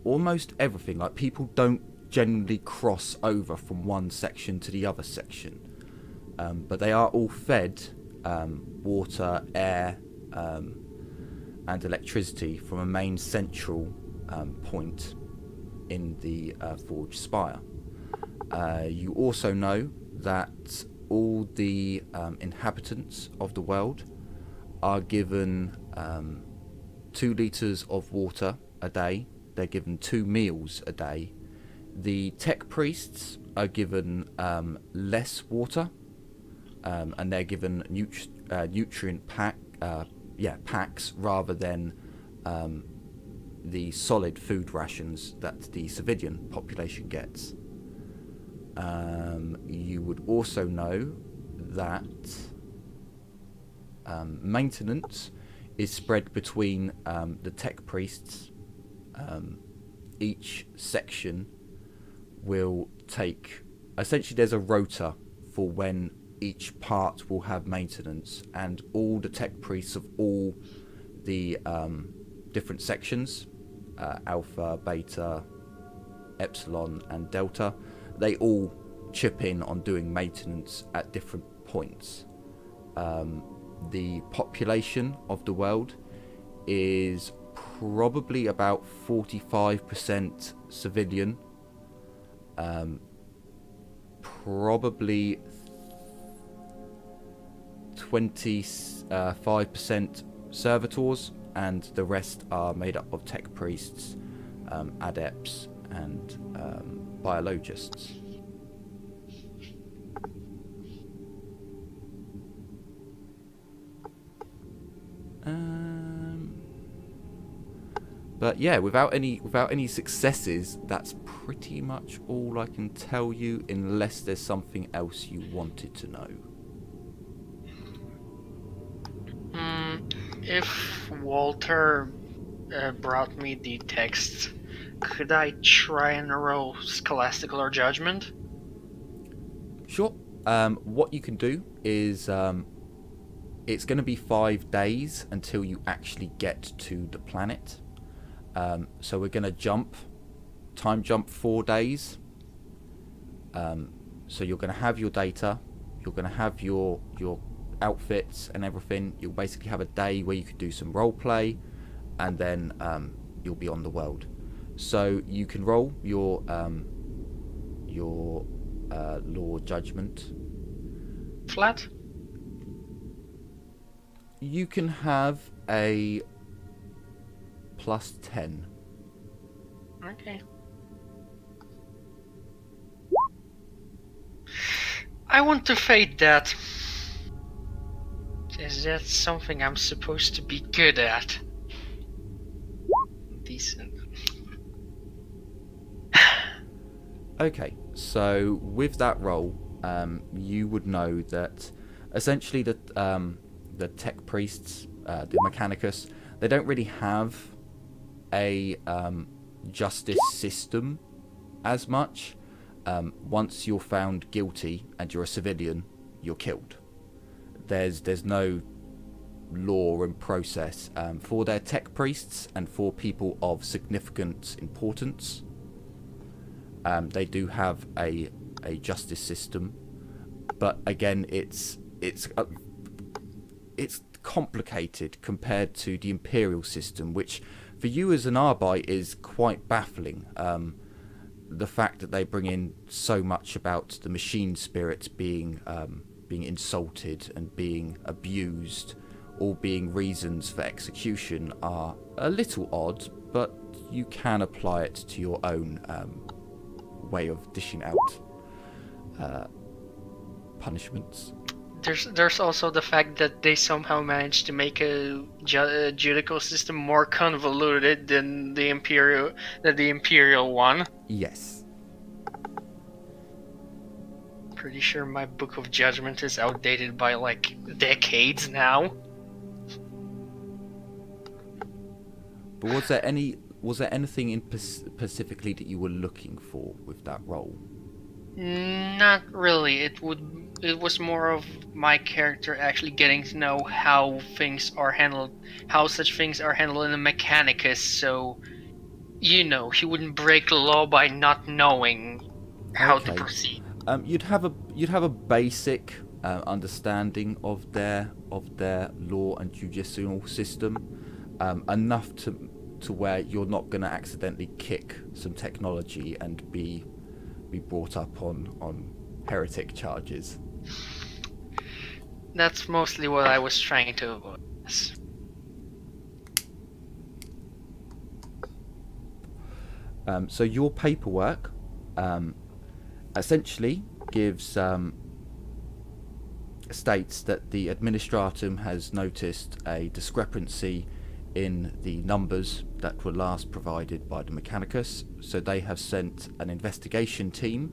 almost everything. Like, people don't generally cross over from one section to the other section, but they are all fed water, air, and electricity from a main central point in the Forge Spire. You also know that all the inhabitants of the world are given 2 litres of water a day. They're given 2 meals a day. The tech priests are given less water, and they're given nutrient packs rather than the solid food rations that the civilian population gets. You would also know that maintenance is spread between the tech priests. Each section will take... Essentially, there's a rota for when each part will have maintenance, and all the tech priests of all the different sections, Alpha, Beta, Epsilon, and Delta, they all chip in on doing maintenance at different points. The population of the world is probably about 45% civilian, probably 25% servitors, and the rest are made up of tech priests, adepts, and biologists. But yeah, without any successes, that's pretty much all I can tell you, unless there's something else you wanted to know. If Walter brought me the text, could I try and roll Scholastical or Judgment? Sure. What you can do is it's going to be 5 days until you actually get to the planet. So we're going to time jump 4 days. So you're going to have your data, you're going to have your outfits and everything. You'll basically have a day where you could do some role play, and then you'll be on the world. So you can roll your law judgment. Flat? You can have a +10. Okay. I want to fade that. Is that something I'm supposed to be good at? Decent. Okay, so with that roll, you would know that essentially the tech priests, the Mechanicus, they don't really have a justice system as much. Once you're found guilty and you're a civilian, you're killed. There's no law and process for their tech priests and for people of significant importance. They do have a justice system, but again, it's complicated compared to the Imperial system, which for you as an Arbite is quite baffling. The fact that they bring in so much about the machine spirit being insulted and being abused, all being reasons for execution, are a little odd, but you can apply it to your own way of dishing out punishments. There's also the fact that they somehow managed to make a judicial system more convoluted than the Imperial one. Yes. Pretty sure my Book of Judgment is outdated by like decades now. But was there anything in specifically that you were looking for with that role? Not really. It was more of my character actually getting to know how things are handled, how such things are handled in the Mechanicus, so he wouldn't break the law by not knowing how to proceed. You'd have a basic understanding of their law and judicial system, enough to where you're not going to accidentally kick some technology and be brought up on heretic charges. That's mostly what I was trying to avoid. Yes. So your paperwork essentially gives states that the administratum has noticed a discrepancy in the numbers that were last provided by the Mechanicus, so they have sent an investigation team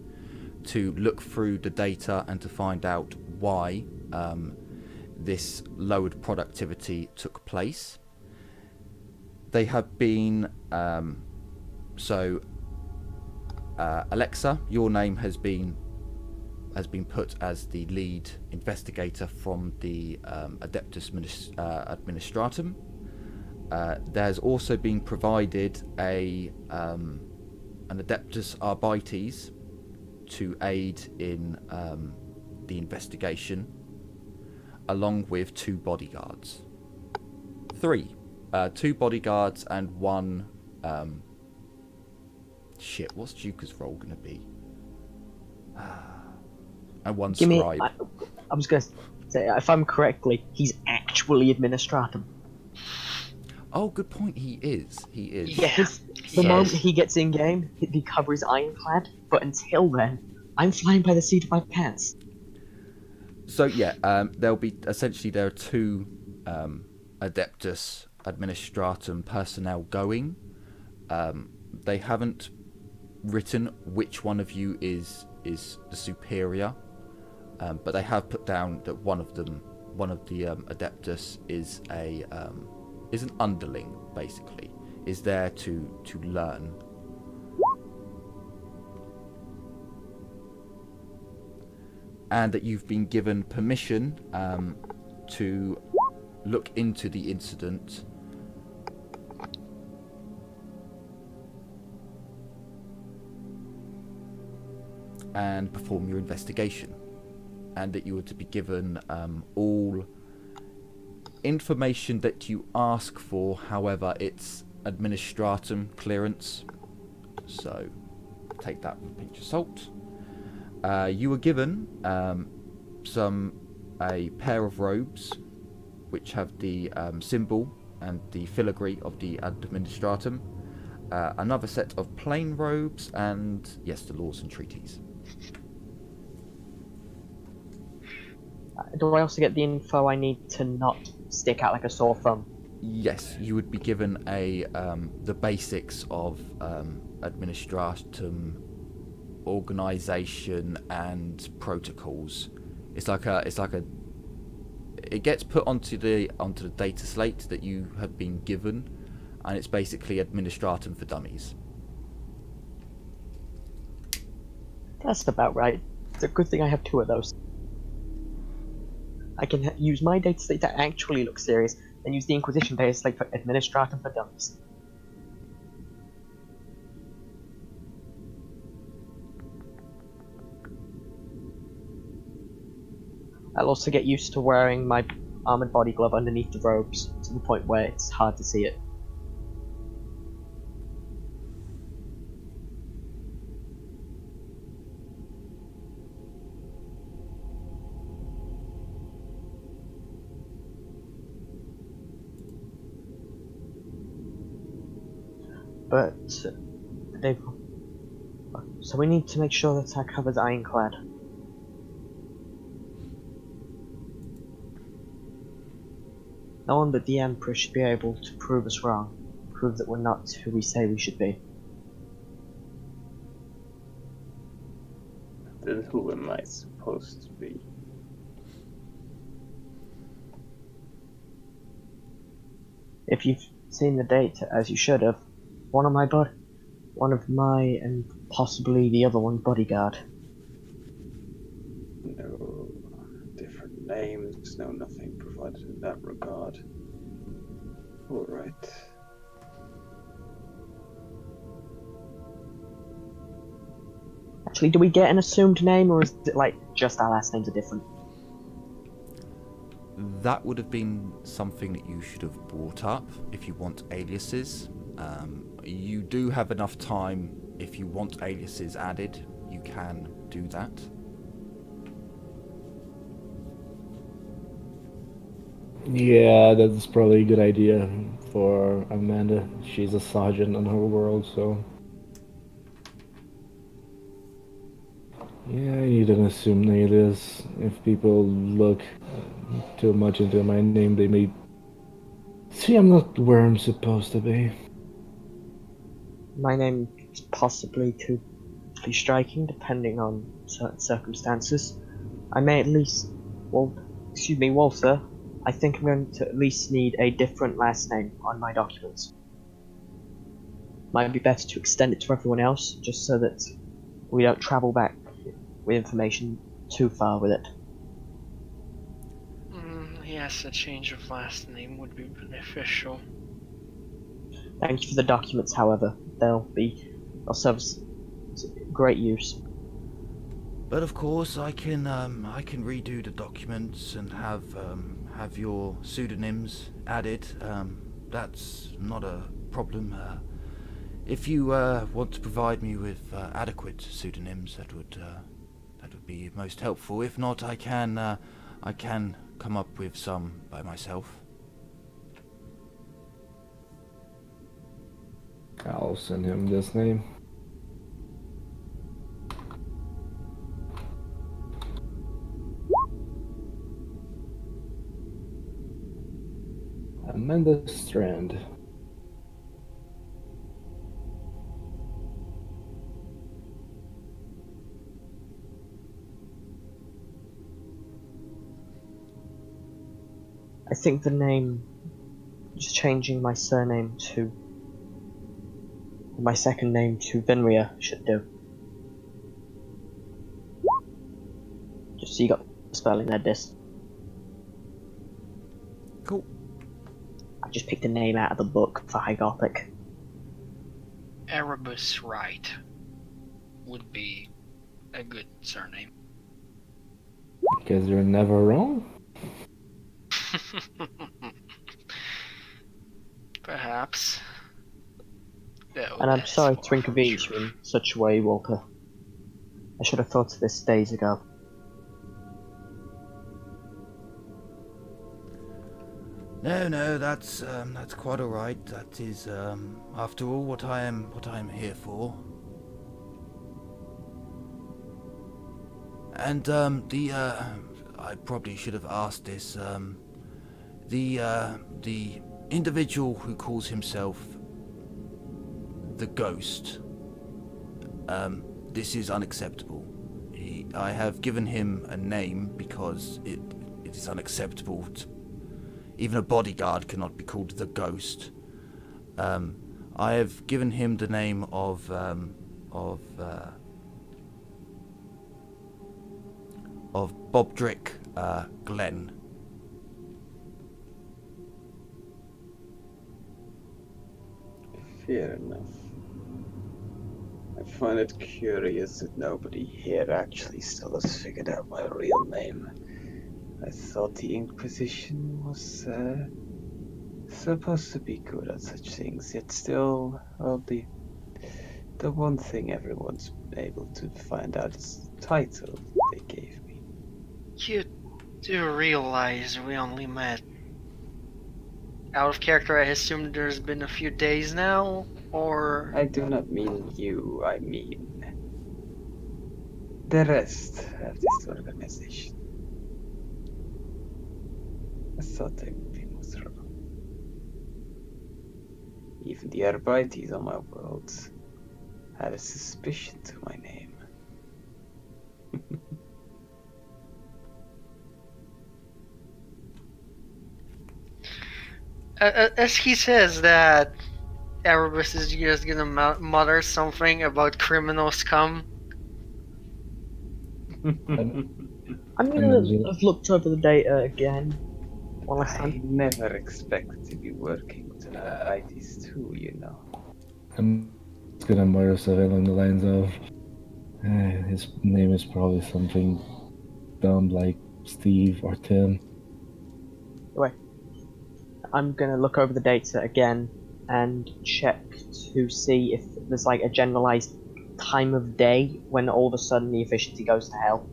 to look through the data and to find out why this lowered productivity took place. They have been Alexa, your name has been put as the lead investigator from the Adeptus Administratum. There's also been provided an Adeptus Arbites to aid in the investigation, along with 2 bodyguards. 2 bodyguards and 1... what's Juka's role going to be? And 1 scribe. I was going to say, if I'm correctly, he's actually Administratum. Oh, good point. He is. Yeah. The moment he gets in game, the cover is ironclad. But until then, I'm flying by the seat of my pants. So yeah, there are 2 Adeptus Administratum personnel going. They haven't written which one of you is the superior, but they have put down that one of the Adeptus is an underling, basically, is there to learn. And that you've been given permission to look into the incident and perform your investigation, and that you were to be given all information that you ask for. However, it's administratum clearance, so take that with a pinch of salt. You were given a pair of robes which have the symbol and the filigree of the administratum, another set of plain robes, and yes, the laws and treaties. Do I also get the info I need to not stick out like a sore thumb? Yes, you would be given the basics of administratum organization and protocols. It gets put onto the data slate that you have been given, and it's basically administratum for dummies. That's about right. It's a good thing I have 2 of those. I can use my data slate to actually look serious, and use the Inquisition data slate for administratum for dummies. I'll also get used to wearing my armored body glove underneath the robes, to the point where it's hard to see it. But so we need to make sure that our cover's ironclad. No one but the Emperor should be able to prove us wrong, prove that we're not who we say we should be. Then who am I supposed to be? If you've seen the data, as you should have, one of my and possibly the other one bodyguard. No different names, no nothing provided in that regard. Alright. Actually, do we get an assumed name, or is it like just our last names are different? That would have been something that you should have brought up if you want aliases. You do have enough time. If you want aliases added, you can do that. Yeah, that's probably a good idea for Amanda. She's a sergeant in her world, so. Yeah, I need an assumed alias. If people look too much into my name, they may see I'm not where I'm supposed to be. My name is possibly too striking, depending on certain circumstances. I may at least, Walter. I think I'm going to at least need a different last name on my documents. Might be better to extend it to everyone else, just so that we don't travel back with information too far with it. Yes, a change of last name would be beneficial. Thank you for the documents, however. They'll serve us great use. But of course, I can redo the documents and have your pseudonyms added. That's not a problem. If you want to provide me with adequate pseudonyms, that would be most helpful. If not, I can come up with some by myself. I'll send him this name. Amanda Strand. I think the name, just changing my surname to my second name to Venria should do. Just so you got the spelling there, Dis. Cool. I just picked a name out of the book for High Gothic. Erebus Wright would be a good surname. Because you're never wrong. Perhaps. Though And I'm that is sorry far to from inconvenience true. you in such a way, Walter. I should have thought of this days ago. No, that's quite all right. That is, after all, what I am here for. And I probably should have asked this. The individual who calls himself the Ghost. This is unacceptable. I have given him a name because it is unacceptable. Even a bodyguard cannot be called the Ghost. I have given him the name of Bobdrick Glenn. Fair enough. I find it curious that nobody here actually still has figured out my real name. I thought the Inquisition was supposed to be good at such things, yet still, well, the one thing everyone's able to find out is the title they gave me. You do realize we only met out of character? I assume there's been a few days now, or I do not mean you, I mean the rest of this organization. I thought they would be miserable. Even the Arbeites on my world had a suspicion to my name. as he says that Erebus is just gonna mutter something about criminal scum. I'm gonna have looked over the data again one last I time. never expected to be working with an Arbeites too, you know. I'm just gonna mutter something along the lines of his name is probably something dumb like Steve or Tim. Anyway, I'm gonna look over the data again and check to see if there's like a generalized time of day when all of a sudden the efficiency goes to hell.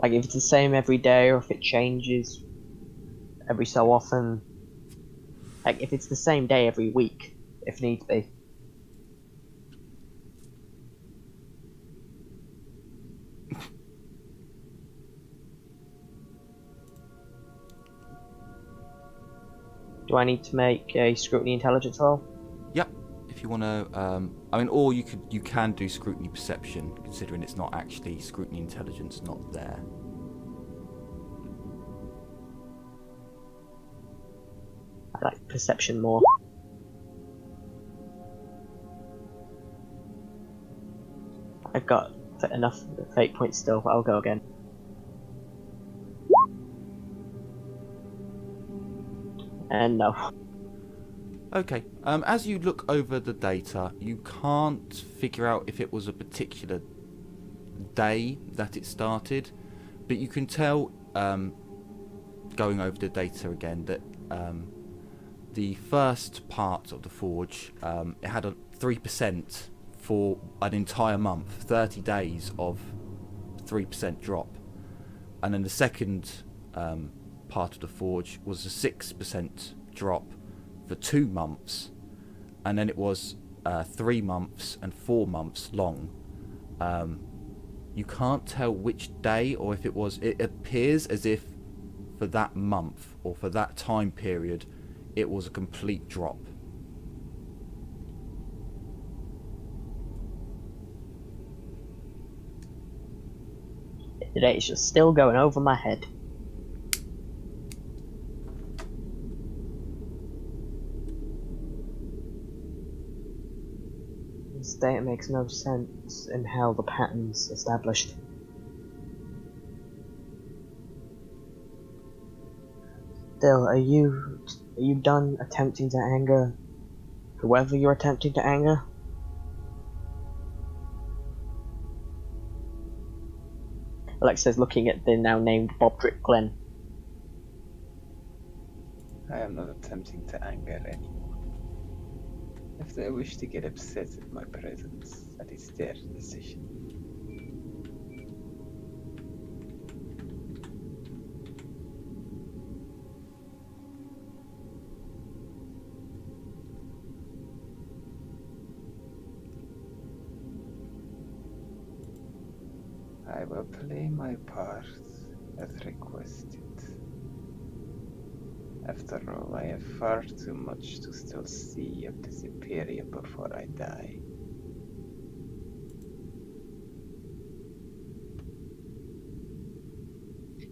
Like, if it's the same every day or if it changes every so often. Like, if it's the same day every week, if needs be. Do I need to make a scrutiny intelligence roll? Yep. If you want to, I mean, or you can do scrutiny perception, considering it's not actually scrutiny intelligence, not there. I like perception more. I've got enough fate points still, but I'll go again. And no. Okay. As you look over the data, you can't figure out if it was a particular day that it started, but you can tell, going over the data again, that the first part of the forge, it had a 3% for an entire month, 30 days of 3% drop, and then the second part of the forge was a 6% drop for 2 months, and then it was 3 months and 4 months long. You can't tell which day, or if it appears as if for that month or for that time period it was a complete drop. The data's just still going over my head. This data makes no sense in how the pattern's established. Still, are you done attempting to anger whoever you're attempting to anger? Alexa's looking at the now named Bobdrick Glen. I am not attempting to anger anyone. If they wish to get upset at my presence, that is their decision. I will play my part as requested. After all, I have far too much to still see of the Superior before I die.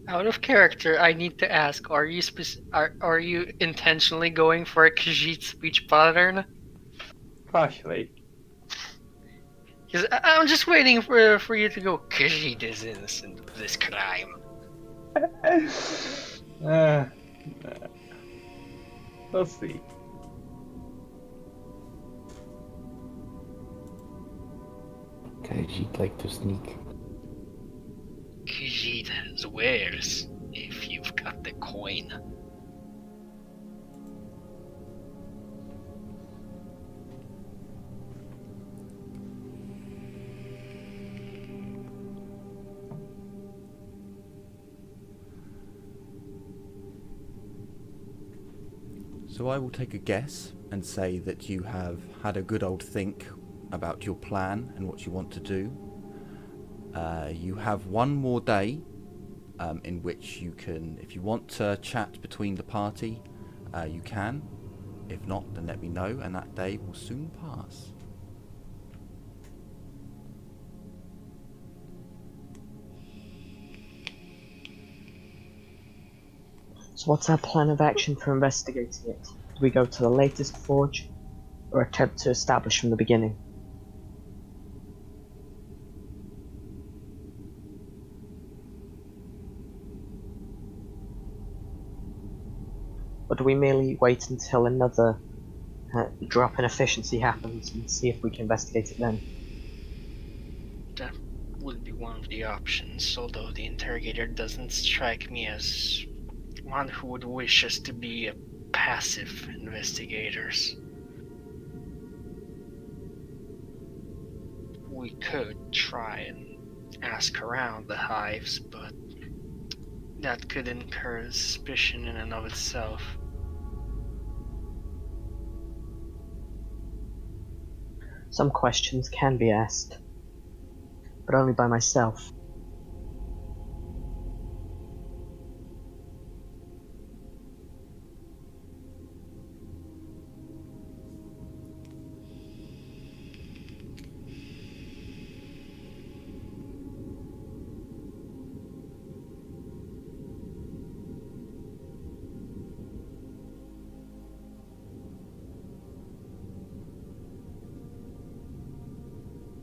Out of character, I need to ask: are you intentionally going for a Khajiit speech pattern? Partially. Because I'm just waiting for you to go. Khajiit is innocent of this crime. We'll see. Khajiit like to sneak. Khajiit has wares, if you've got the coin. So I will take a guess and say that you have had a good old think about your plan and what you want to do. You have one more day in which you can, if you want to chat between the party, you can. If not, then let me know, and that day will soon pass. So what's our plan of action for investigating it? Do we go to the latest forge, or attempt to establish from the beginning? Or do we merely wait until another drop in efficiency happens and see if we can investigate it then? That would be one of the options, although the interrogator doesn't strike me as one who would wish us to be passive investigators. We could try and ask around the hives, but that could incur suspicion in and of itself. Some questions can be asked, but only by myself.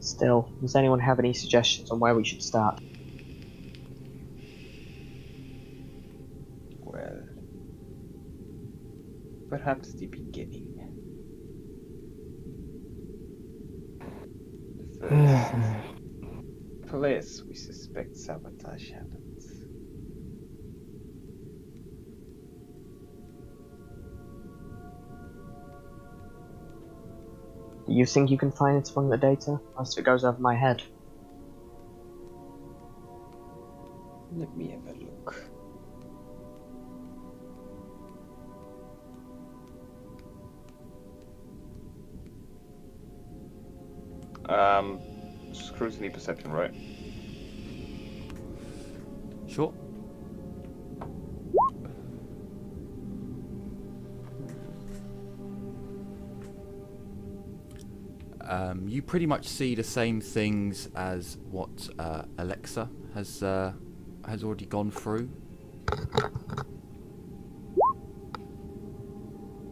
Still, does anyone have any suggestions on where we should start? Well, perhaps the beginning. First place we suspect sabotage happens. Do you think you can find it among the data? Most of it goes over my head. Let me have a look. Scrutiny perception, right? Sure. You pretty much see the same things as what Alexa has already gone through.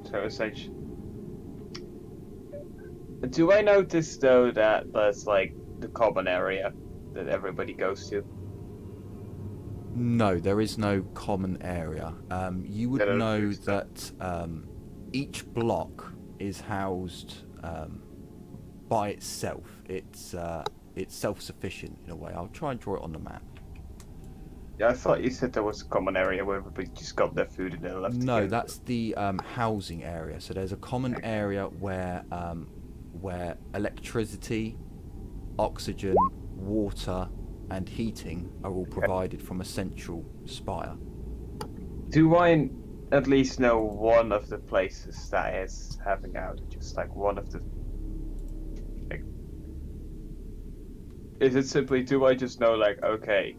So SH. Do I notice though that there's like the common area that everybody goes to? No, there is no common area. You would know that each block is housed by itself. It's self-sufficient in a way. I'll try and draw it on the map. Yeah, I thought you said there was a common area where everybody just got their food and then left. No, again. that's the housing area. So there's a common area where electricity, oxygen, water, and heating are all provided from a central spire. Do I at least know one of the places that is having outages? Like one of the. Like, is it simply? Do I just know like okay,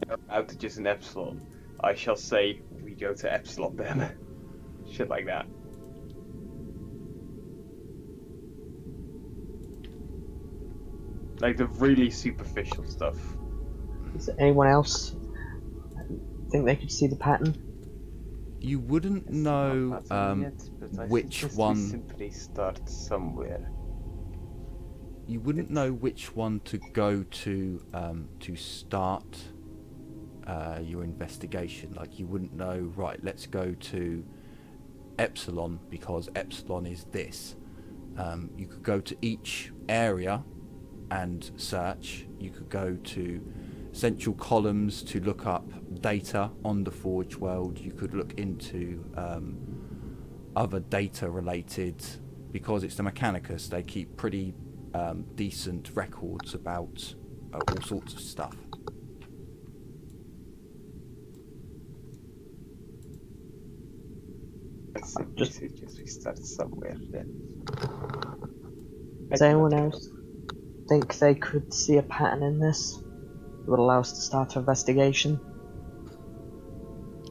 there are outages in Epsilon? I shall say we go to Epsilon then. Shit like that. Like the really superficial stuff. Does anyone else think they could see the pattern? You wouldn't It's know not pattern yet, but I which suggest one. we simply start somewhere. You wouldn't know which one to go to start your investigation. Like you wouldn't know, right, let's go to Epsilon because Epsilon is this. You could go to each area and search. You could go to central columns to look up data on the Forge world. You could look into other data related, because it's the Mechanicus, they keep pretty decent records about all sorts of stuff. Let's just suggest we start somewhere then. Does anyone else think they could see a pattern in this that would allow us to start our investigation?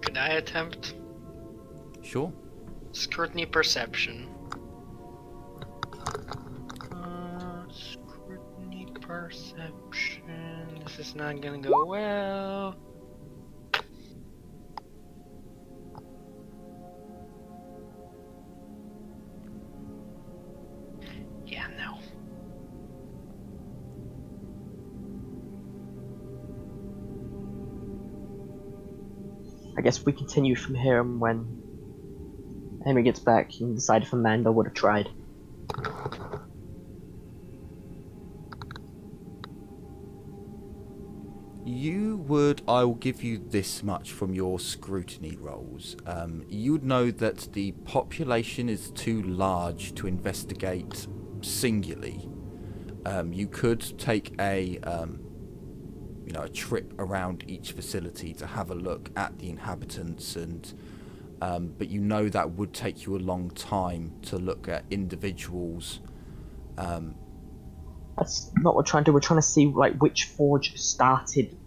Could I attempt Sure. scrutiny perception? Scrutiny perception. This is not gonna go well. Yeah, no. I guess we continue from here, and when Amy gets back, you can decide if Amanda would have tried. I will give you this much from your scrutiny rolls. You would know that the population is too large to investigate singularly. You could take a a trip around each facility to have a look at the inhabitants, and but you know that would take you a long time to look at individuals. That's not what we're trying to do. We're trying to see like which forge started,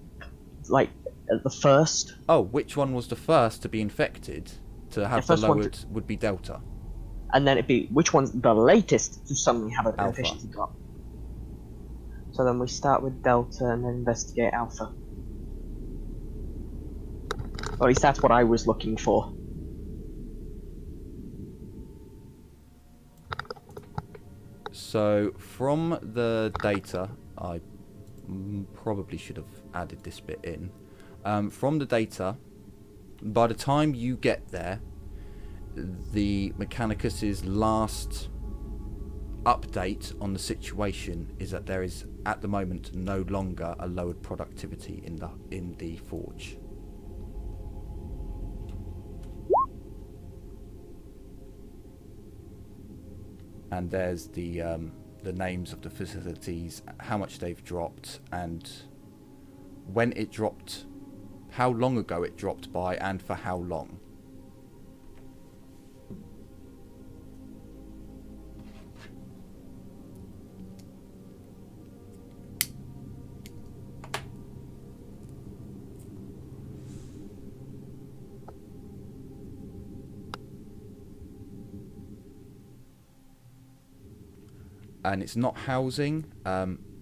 like at the first. Oh, which one was the first to be infected? To have the first one lowered would be Delta. And then it'd be which one's the latest to suddenly have an Alpha. efficiency drop. So then we start with Delta and then investigate Alpha. Or at least that's what I was looking for. So from the data, I probably should have added this bit in. From the data, by the time you get there, the Mechanicus's last update on the situation is that there is at the moment no longer a lowered productivity in the forge. And there's the names of the facilities, how much they've dropped, and when it dropped, how long ago it dropped by, and for how long. And it's not housing,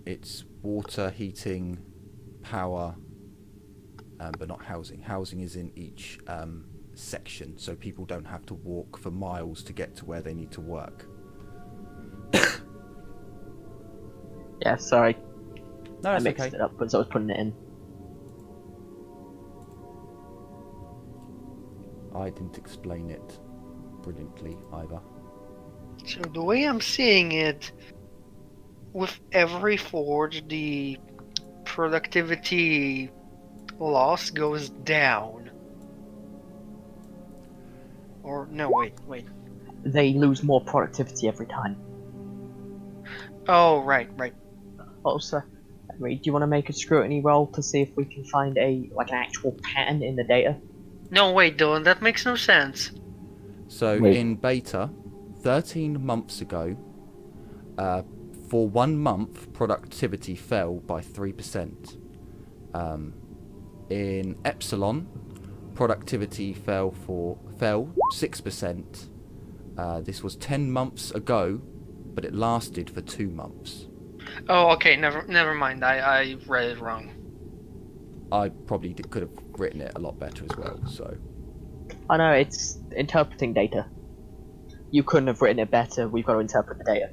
it's water, heating, power, but not housing. Housing is in each section, so people don't have to walk for miles to get to where they need to work. Yeah, sorry. No, I it's mixed okay. it up as I was putting it in. I didn't explain it brilliantly either. So the way I'm seeing it, with every forge, the productivity loss goes down. Or no, wait. They lose more productivity every time. Oh, right. Also, Henry, do you want to make a scrutiny roll to see if we can find an actual pattern in the data? No, wait, Dylan, that makes no sense. So Wait. in beta, 13 months ago, for 1 month, productivity fell by 3%. In Epsilon, productivity fell 6%. This was 10 months ago, but it lasted for 2 months. Oh, okay, never mind. I read it wrong. I probably could have written it a lot better as well, so... I know, it's interpreting data. You couldn't have written it better, we've got to interpret the data.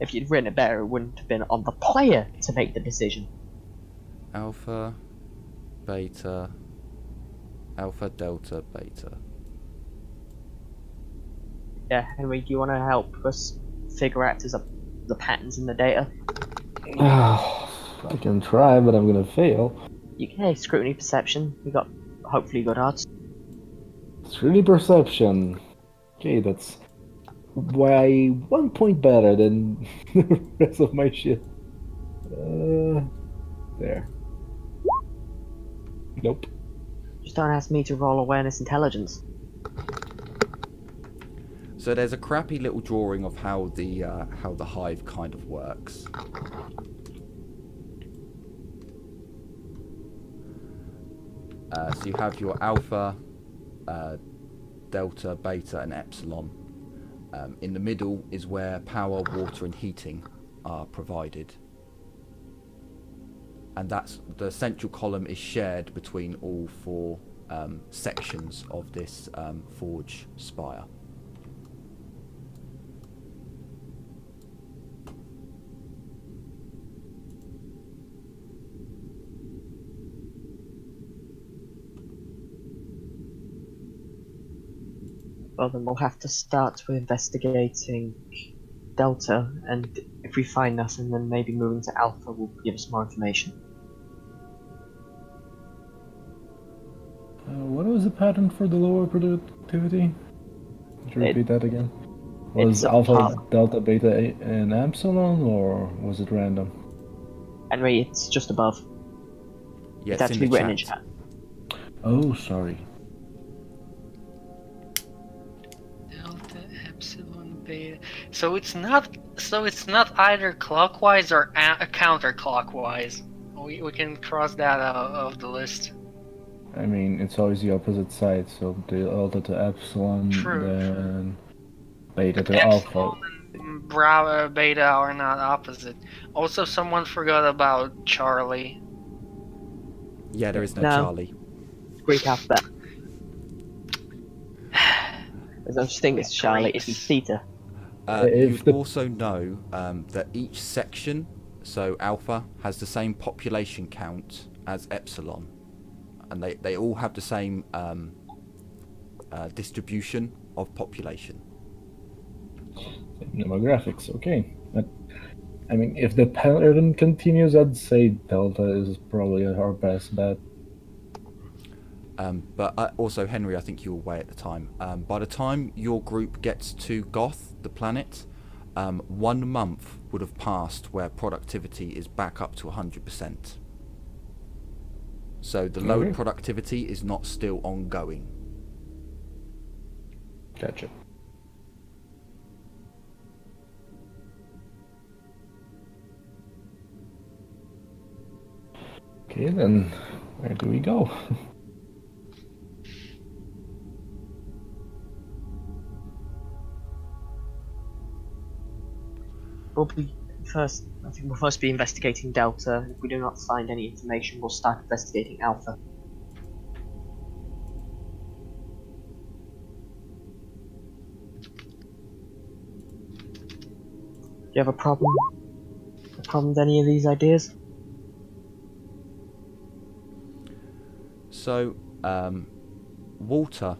If you'd written it better, it wouldn't have been on the player to make the decision. Alpha, beta, alpha, delta, beta. Yeah, Henry, do you want to help us figure out the patterns in the data? I can try, but I'm gonna fail. You can have scrutiny perception, we got hopefully good odds. It's really perception. Okay, that's by 1 point better than the rest of my shit. There. Nope. Just don't ask me to roll awareness intelligence. So there's a crappy little drawing of how the hive kind of works. So you have your alpha, delta, beta, and epsilon. In the middle is where power, water, and heating are provided. And that's the central column is shared between all 4 sections of this forge spire. Well, then we'll have to start with investigating Delta, and if we find nothing, then maybe moving to Alpha will give us more information. What was the pattern for the lower productivity? Could you repeat that again? Was it's alpha, part- delta, beta, and epsilon, or was it random? Henry, it's just above. Yeah, It's it's in actually the written in chat. chat. Oh, sorry. Delta epsilon beta. So it's not either clockwise or counterclockwise. We can cross that out of the list. I mean, it's always the opposite side, so delta to epsilon, True. then beta But to alpha. epsilon and Bravo beta are not opposite. Also, someone forgot about Charlie. Yeah, there is no No. Charlie. Greek alphabet. There's no thing it's Charlie, Greeks. it's theta. If You'd the- also know that each section, so Alpha, has the same population count as Epsilon. And they all have the same distribution of population. Demographics, okay. But, I mean, if the pattern continues, I'd say delta is probably our best bet. But also, Henry, I think you were away at the time. By the time your group gets to Goth, the planet, 1 month would have passed where productivity is back up to 100%. So the lowered Okay. productivity is not still ongoing. Gotcha. Okay, then where do we go? Probably first, I think we'll first be investigating Delta. If we do not find any information, we'll start investigating Alpha. Do you have a problem? A problem with any of these ideas? So, Walter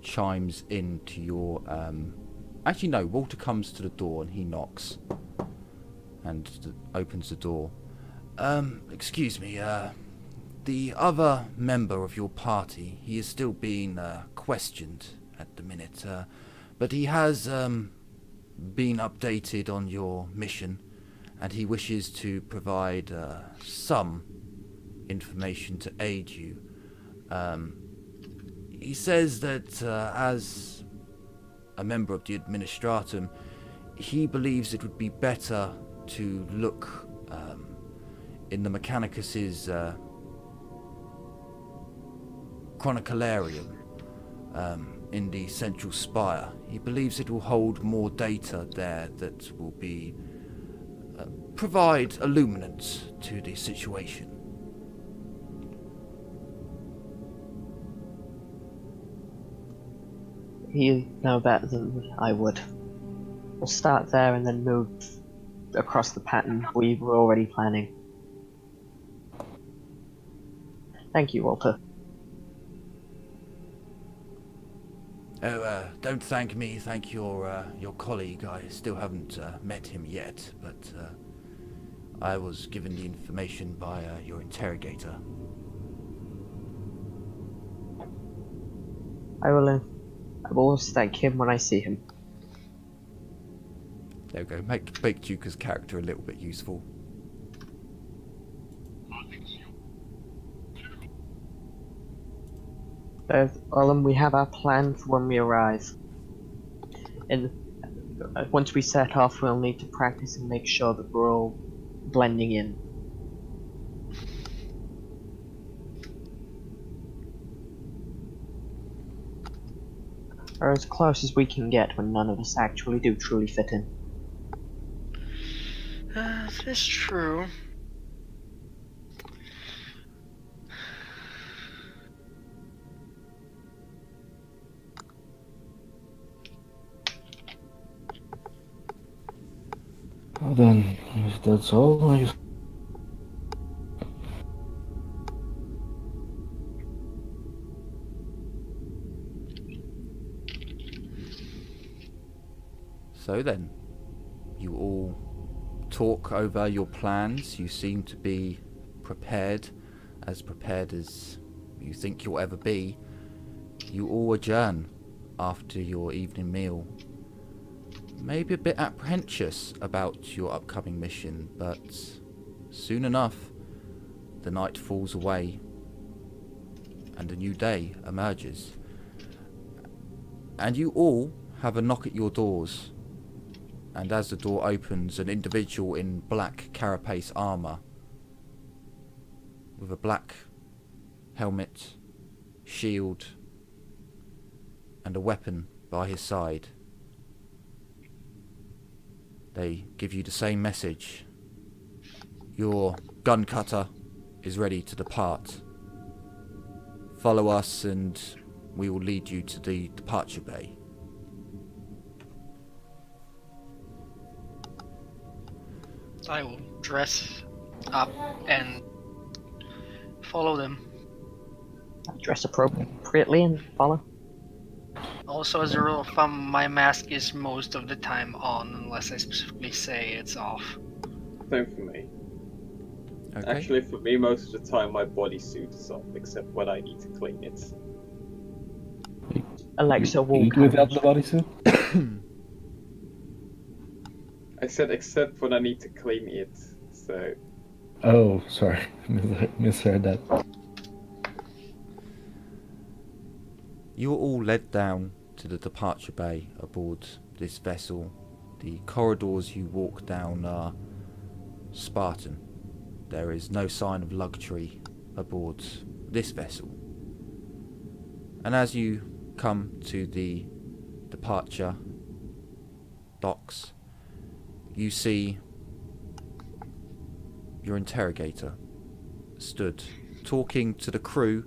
chimes into your... Actually, no, Walter comes to the door and he knocks. And opens the door. Excuse me, the other member of your party, he is still being questioned at the minute. But he has been updated on your mission. And he wishes to provide some information to aid you. He says that as a member of the Administratum, he believes it would be better to look in the Mechanicus's Chronicalarium in the central spire. He believes it will hold more data there that will be provide illuminance to the situation. You know better than I would. We'll start there and then move across the pattern we were already planning. Thank you, Walter. Oh, don't thank me. Thank your colleague. I still haven't met him yet, but I was given the information by your interrogator. I will always thank him when I see him. There we go. Make Duka's character a little bit useful. Orlin, we have our plan for when we arrive. And once we set off, we'll need to practice and make sure that we're all blending in. Or as close as we can get when none of us actually do truly fit in. That's true. Well then, if that's all, I guess... So then, you all talk over your plans. You seem to be prepared as you think you'll ever be. You all adjourn after your evening meal. maybe a bit apprehensive about your upcoming mission, but soon enough, the night falls away and a new day emerges. And you all have a knock at your doors, and as the door opens, an individual in black carapace armour with a black helmet, shield, and a weapon by his side. They give you the same message. Your gun cutter is ready to depart. Follow us and we will lead you to the departure bay. I will dress up and follow them. Dress appropriately and follow. Also, as a rule of thumb, my mask is most of the time on, unless I specifically say it's off. Same for me. Okay. Actually, for me, most of the time my bodysuit is off, except when I need to clean it. Alexa will Eat without the bodysuit? I said except when I need to clean it, so... Oh, sorry. Misheard that. You are all led down to the departure bay aboard this vessel. The corridors you walk down are Spartan. There is no sign of luxury aboard this vessel. And as you come to the departure docks, you see your interrogator stood talking to the crew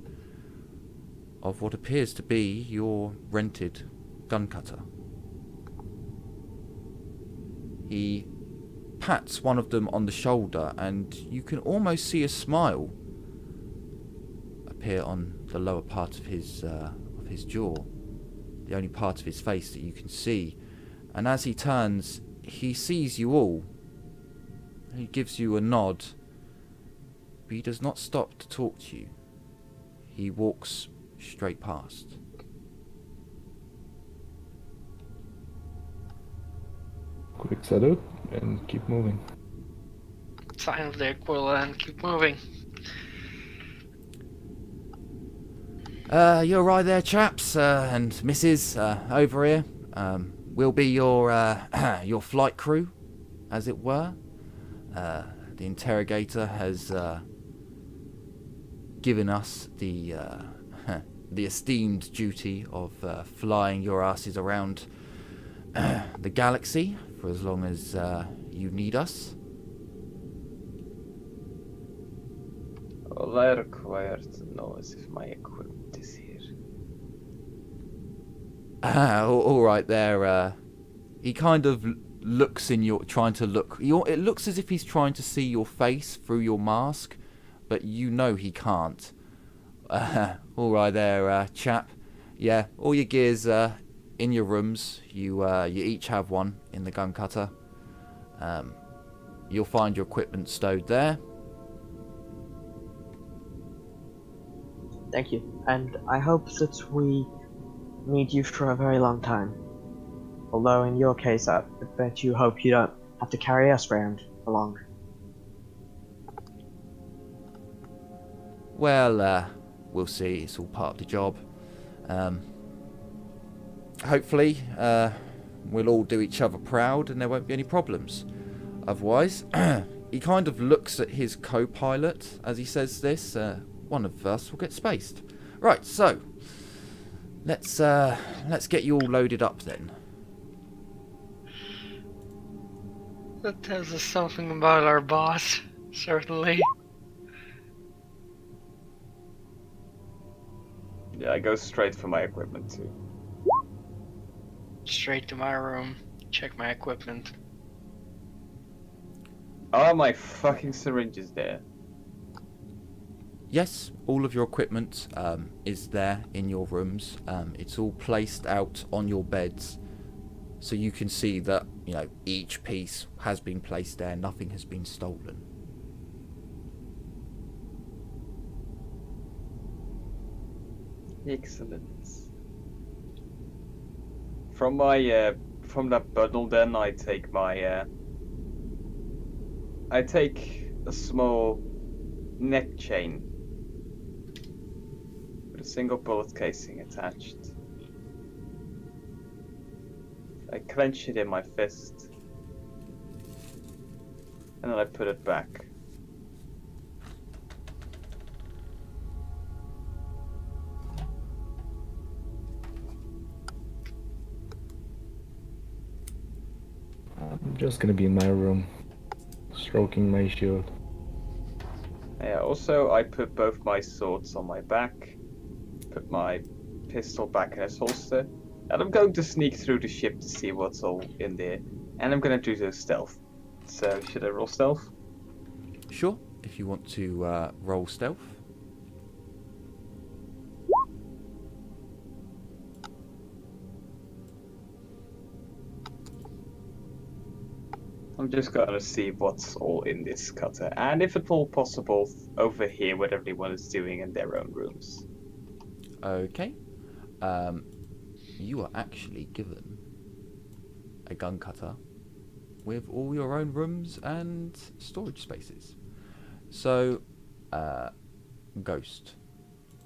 of what appears to be your rented gun cutter. He pats one of them on the shoulder and you can almost see a smile appear on the lower part of his jaw, the only part of his face that you can see. And as he turns, he sees you all. He gives you a nod, but he does not stop to talk to you. He walks straight past. Quick salute and keep moving. Sign of the Aquila and keep moving. You're right there, chaps, and missus, over here. We'll be your your flight crew, as it were. The interrogator has given us the the esteemed duty of flying your asses around the galaxy for as long as you need us. All I require to know is if my equipment is here. All right there. He kind of looks in your, trying to look. It looks as if he's trying to see your face through your mask, but you know he can't. All right there, chap. Yeah, all your gear's in your rooms. You each have one in the gun cutter. You'll find your equipment stowed there. Thank you, and I hope that we need you for a very long time. Although in your case, I bet you hope you don't have to carry us around for long. Well, we'll see. It's all part of the job. Hopefully, we'll all do each other proud and there won't be any problems. Otherwise, he kind of looks at his co-pilot as he says this. One of us will get spaced. Right, so let's get you all loaded up then. That tells us something about our boss, certainly. Yeah, I go straight for my equipment too. Straight to my room, check my equipment. Are my fucking syringes there? Yes, all of your equipment is there in your rooms. It's all placed out on your beds, so you can see that, you know, each piece has been placed there. Nothing has been stolen. Excellent. From my from that bundle, then I take my I take a small neck chain with a single bullet casing attached. I clench it in my fist, and then I put it back. I'm just gonna be in my room, stroking my shield. Yeah, also I put both my swords on my back, put my pistol back in its holster, and I'm going to sneak through the ship to see what's all in there, and I'm gonna do so stealth. So, should I roll stealth? Sure, if you want to roll stealth. I'm just gonna see what's all in this cutter, and if at all possible, overhear what everyone is doing in their own rooms. Okay. You are actually given a gun cutter with all your own rooms and storage spaces. So, Ghost,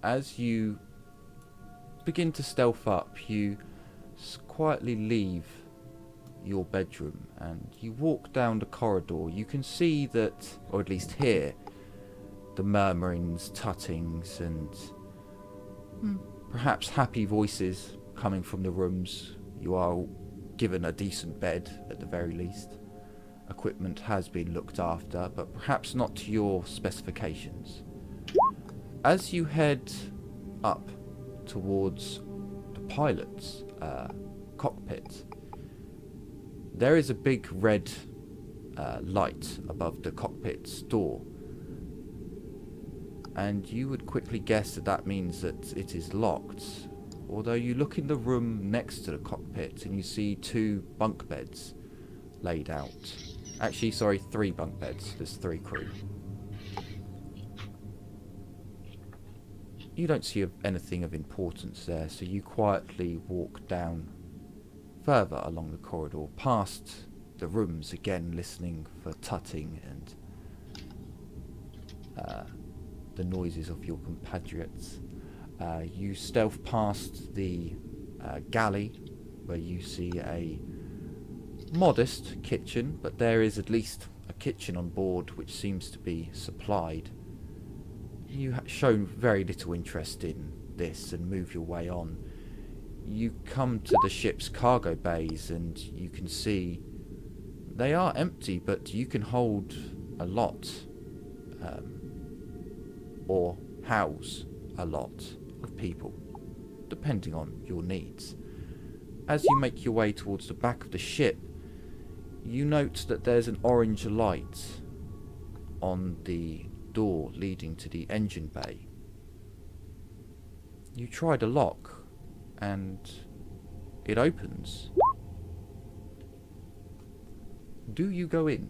as you begin to stealth up, you quietly leave your bedroom and you walk down the corridor. You can see that, or at least hear, the murmurings, tuttings, and perhaps happy voices coming from the rooms. You are given a decent bed at the very least. Equipment has been looked after, but perhaps not to your specifications. As you head up towards the pilot's cockpit, there is a big red light above the cockpit's door, and you would quickly guess that that means that it is locked. Although you look in the room next to the cockpit and you see 2 bunk beds laid out. Actually, sorry, 3 bunk beds. There's 3 crew. You don't see anything of importance there, so you quietly walk down further along the corridor, past the rooms again, listening for tutting and the noises of your compatriots. You stealth past the galley, where you see a modest kitchen, but there is at least a kitchen on board which seems to be supplied. You show very little interest in this and move your way on. You come to the ship's cargo bays and you can see they are empty, but you can hold a lot, or house a lot of people, depending on your needs. As you make your way towards the back of the ship, you note that there's an orange light on the door leading to the engine bay. You try the lock and it opens. Do you go in?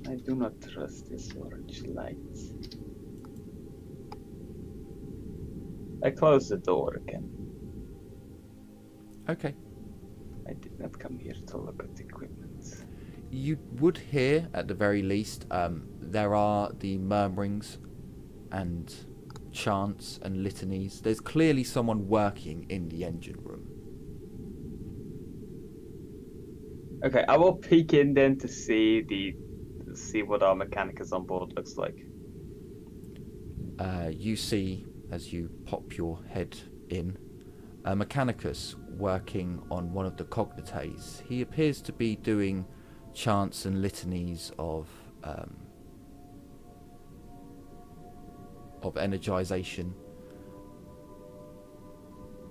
I do not trust this orange light. I close the door again. Okay. I did not come here to look at equipment. You would hear, at the very least, there are the murmurings and chants and litanies. There's clearly someone working in the engine room. Okay, I will peek in then to see what our Mechanicus on board looks like. You see, as you pop your head in, a Mechanicus working on one of the cognites. He appears to be doing chants and litanies of energization.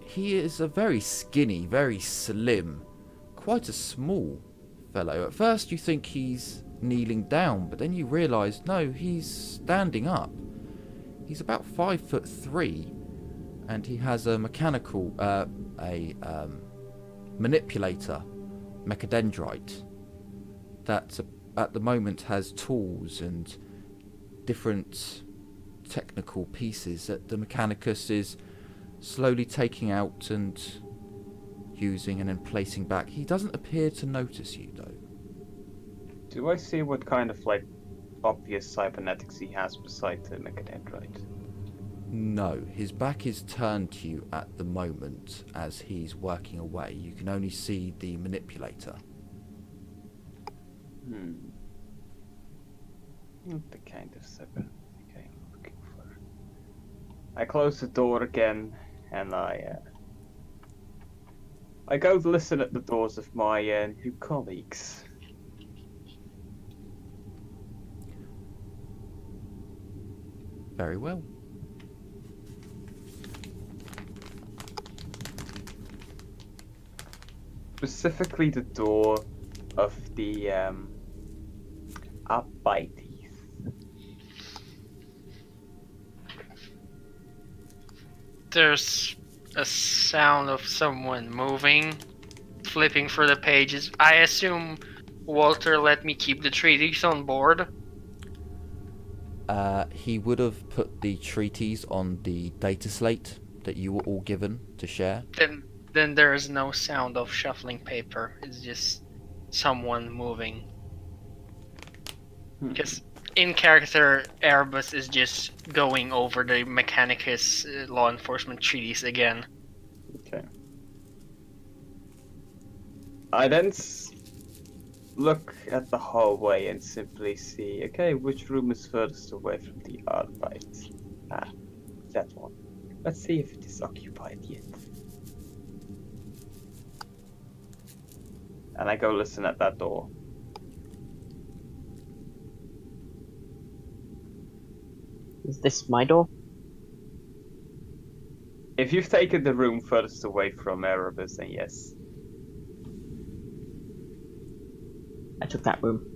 He is a very skinny, very slim, quite a small fellow. At first you think he's kneeling down, but then you realise, no, he's standing up. He's about 5'3", and he has a mechanical, manipulator, mechadendrite, that at the moment has tools and different technical pieces that the Mechanicus is slowly taking out and using and then placing back. He doesn't appear to notice you, though. Do I see what kind of, like, obvious cybernetics he has beside the mechadendrite? No, his back is turned to you at the moment as he's working away. You can only see the manipulator. Not the kind of cybernetic I'm looking for. I close the door again, and I go to listen at the doors of my new colleagues. Very well. Specifically the door of the Abites. There's a sound of someone moving, flipping through the pages. I assume Walter let me keep the treaties on board. He would have put the treaties on the data slate that you were all given to share. Then there is no sound of shuffling paper. It's just someone moving. Because in character, Erebus is just going over the Mechanicus law enforcement treaties again. Okay. I then look at the hallway and simply see, okay, which room is furthest away from the Arbite? Ah, that one. Let's see if it is occupied yet. And I go listen at that door. Is this my door? If you've taken the room furthest away from Erebus, then yes. I took that room.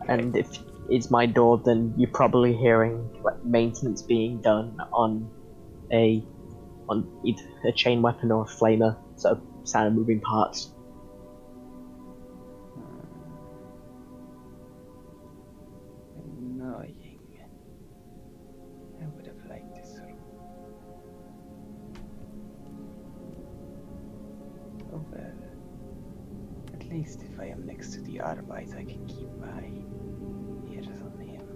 And if it's my door, then you're probably hearing like maintenance being done on either a chain weapon or a flamer, so sound of moving parts. Annoying. I would have liked this room. Oh well. At least if I am next to the Arbite, I can keep my ears on him.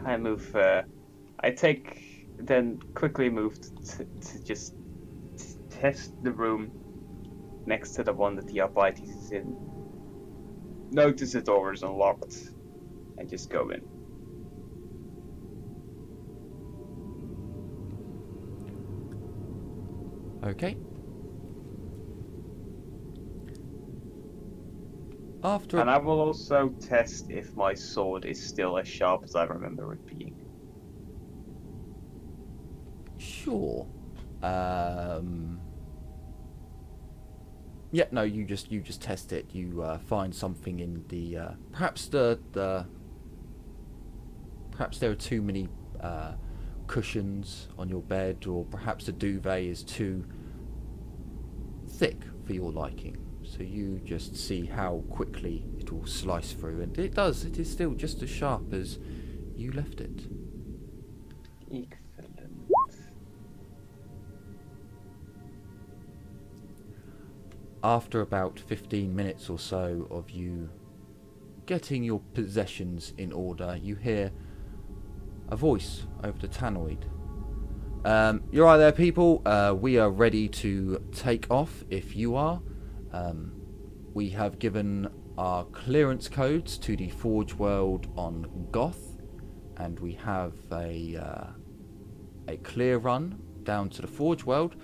I move, then quickly move to just test the room next to the one that the Arbite is in. Notice the door is unlocked, and just go in. Okay. After And I will also test if my sword is still as sharp as I remember it being. Sure. Yeah, no, you just test it. You find something in the perhaps perhaps there are too many cushions on your bed, or perhaps the duvet is too thick for your liking. So you just see how quickly it will slice through, and it does. It is still just as sharp as you left it. Excellent. After about 15 minutes or so of you getting your possessions in order, you hear a voice over the tannoid. You're right there, people. We are ready to take off if you are. We have given our clearance codes to the Forge World on Goth, and we have a clear run down to the Forge World.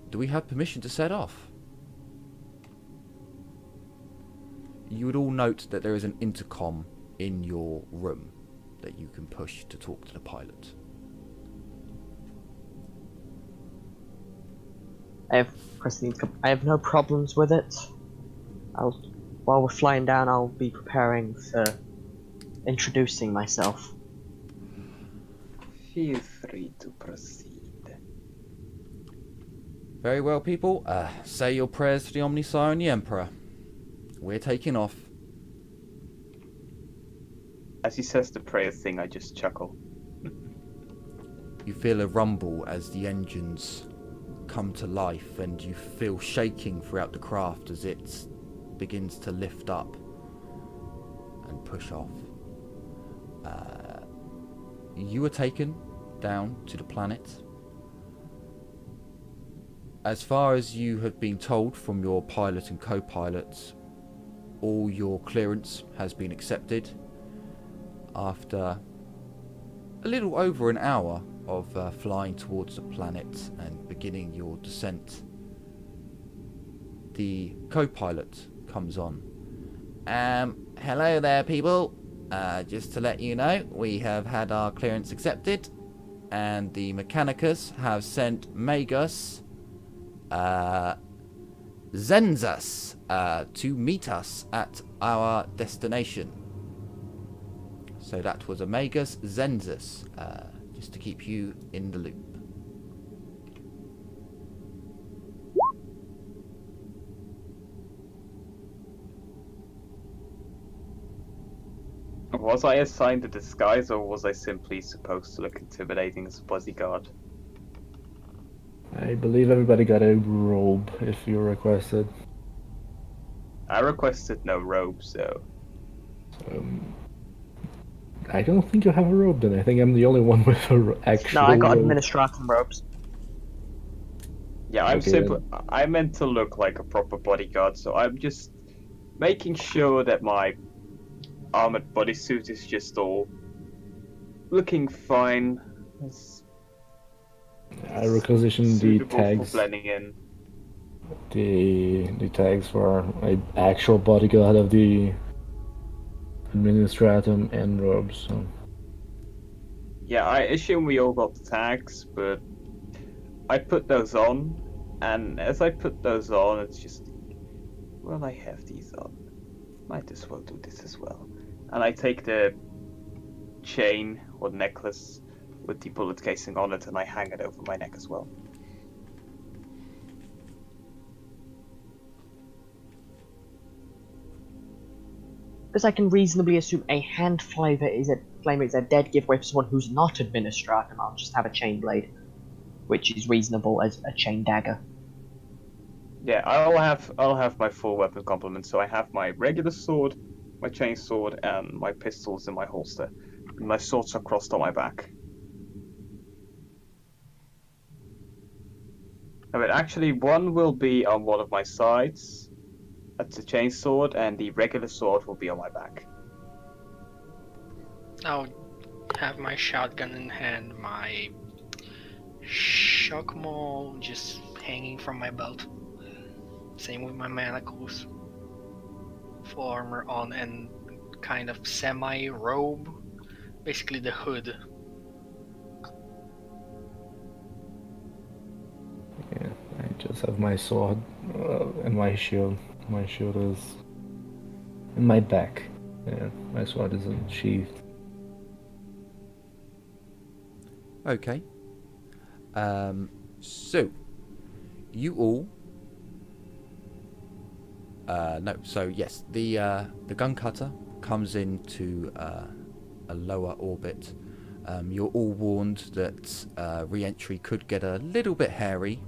Do we have permission to set off? You would all note that there is an intercom in your room that you can push to talk to the pilot. I have no problems with it. While we're flying down, I'll be preparing for introducing myself. Feel free to proceed. Very well, people. Say your prayers to the Omnissiah and the Emperor. We're taking off. As he says the prayer thing, I just chuckle. You feel a rumble as the engines come to life, and you feel shaking throughout the craft as it begins to lift up and push off. You are taken down to the planet. As far as you have been told from your pilot and co-pilot, all your clearance has been accepted after a little over an hour of flying towards the planet and beginning your descent. The co-pilot comes on. Hello there, people. Just to let you know, we have had our clearance accepted, and the Mechanicus have sent Magus Zenzus to meet us at our destination. So that was a Magus Zenzus, just to keep you in the loop. Was I assigned a disguise, or was I simply supposed to look intimidating as a bodyguard? I believe everybody got a robe if you requested. I requested no robe, so... I don't think you have a robe then. I think I'm the only one with a actual No, I got robe. administratum robes. Yeah, I'm Okay, simple. I meant to look like a proper bodyguard, so I'm just making sure that my armored bodysuit is just all looking fine. It's I requisitioned the suitable tags. for blending in. The tags for an actual bodyguard of the administratum and robes. So. Yeah, I assume we all got the tags, but I put those on, and as I put those on, it's just, well, I have these on. Might as well do this as well. And I take the chain or necklace with the bullet casing on it, and I hang it over my neck as well. Because I can reasonably assume a hand flamer is a dead giveaway for someone who's not administratum. I'll just have a chain blade, which is reasonable as a chain dagger. Yeah, I'll have my full weapon complement. So I have my regular sword, my chain sword, and my pistols in my holster. And my swords are crossed on my back. I mean, actually, one will be on one of my sides. That's a chain sword, and the regular sword will be on my back. I'll have my shotgun in hand, my shock maul just hanging from my belt. Same with my manacles. Full armor on and kind of semi-robe. Basically the hood. Yeah, I just have my sword and my shield. My shield is in my back. Yeah, my sword is unsheathed. Okay. So you all. Yes, the gun cutter comes into a lower orbit. You're all warned that re-entry could get a little bit hairy,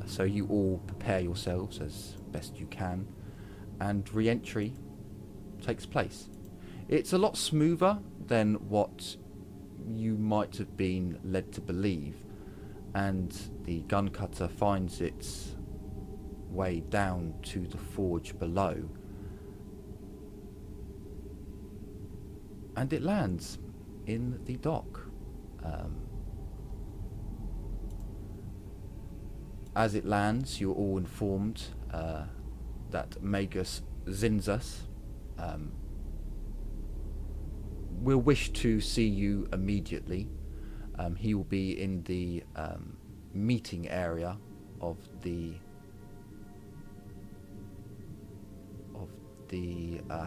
so you all prepare yourselves as best you can, and re-entry takes place. It's a lot smoother than what you might have been led to believe, and the gun cutter finds its way down to the forge below, and it lands in the dock. As it lands, you're all informed that Magus Zinzus will wish to see you immediately. He will be in the meeting area of the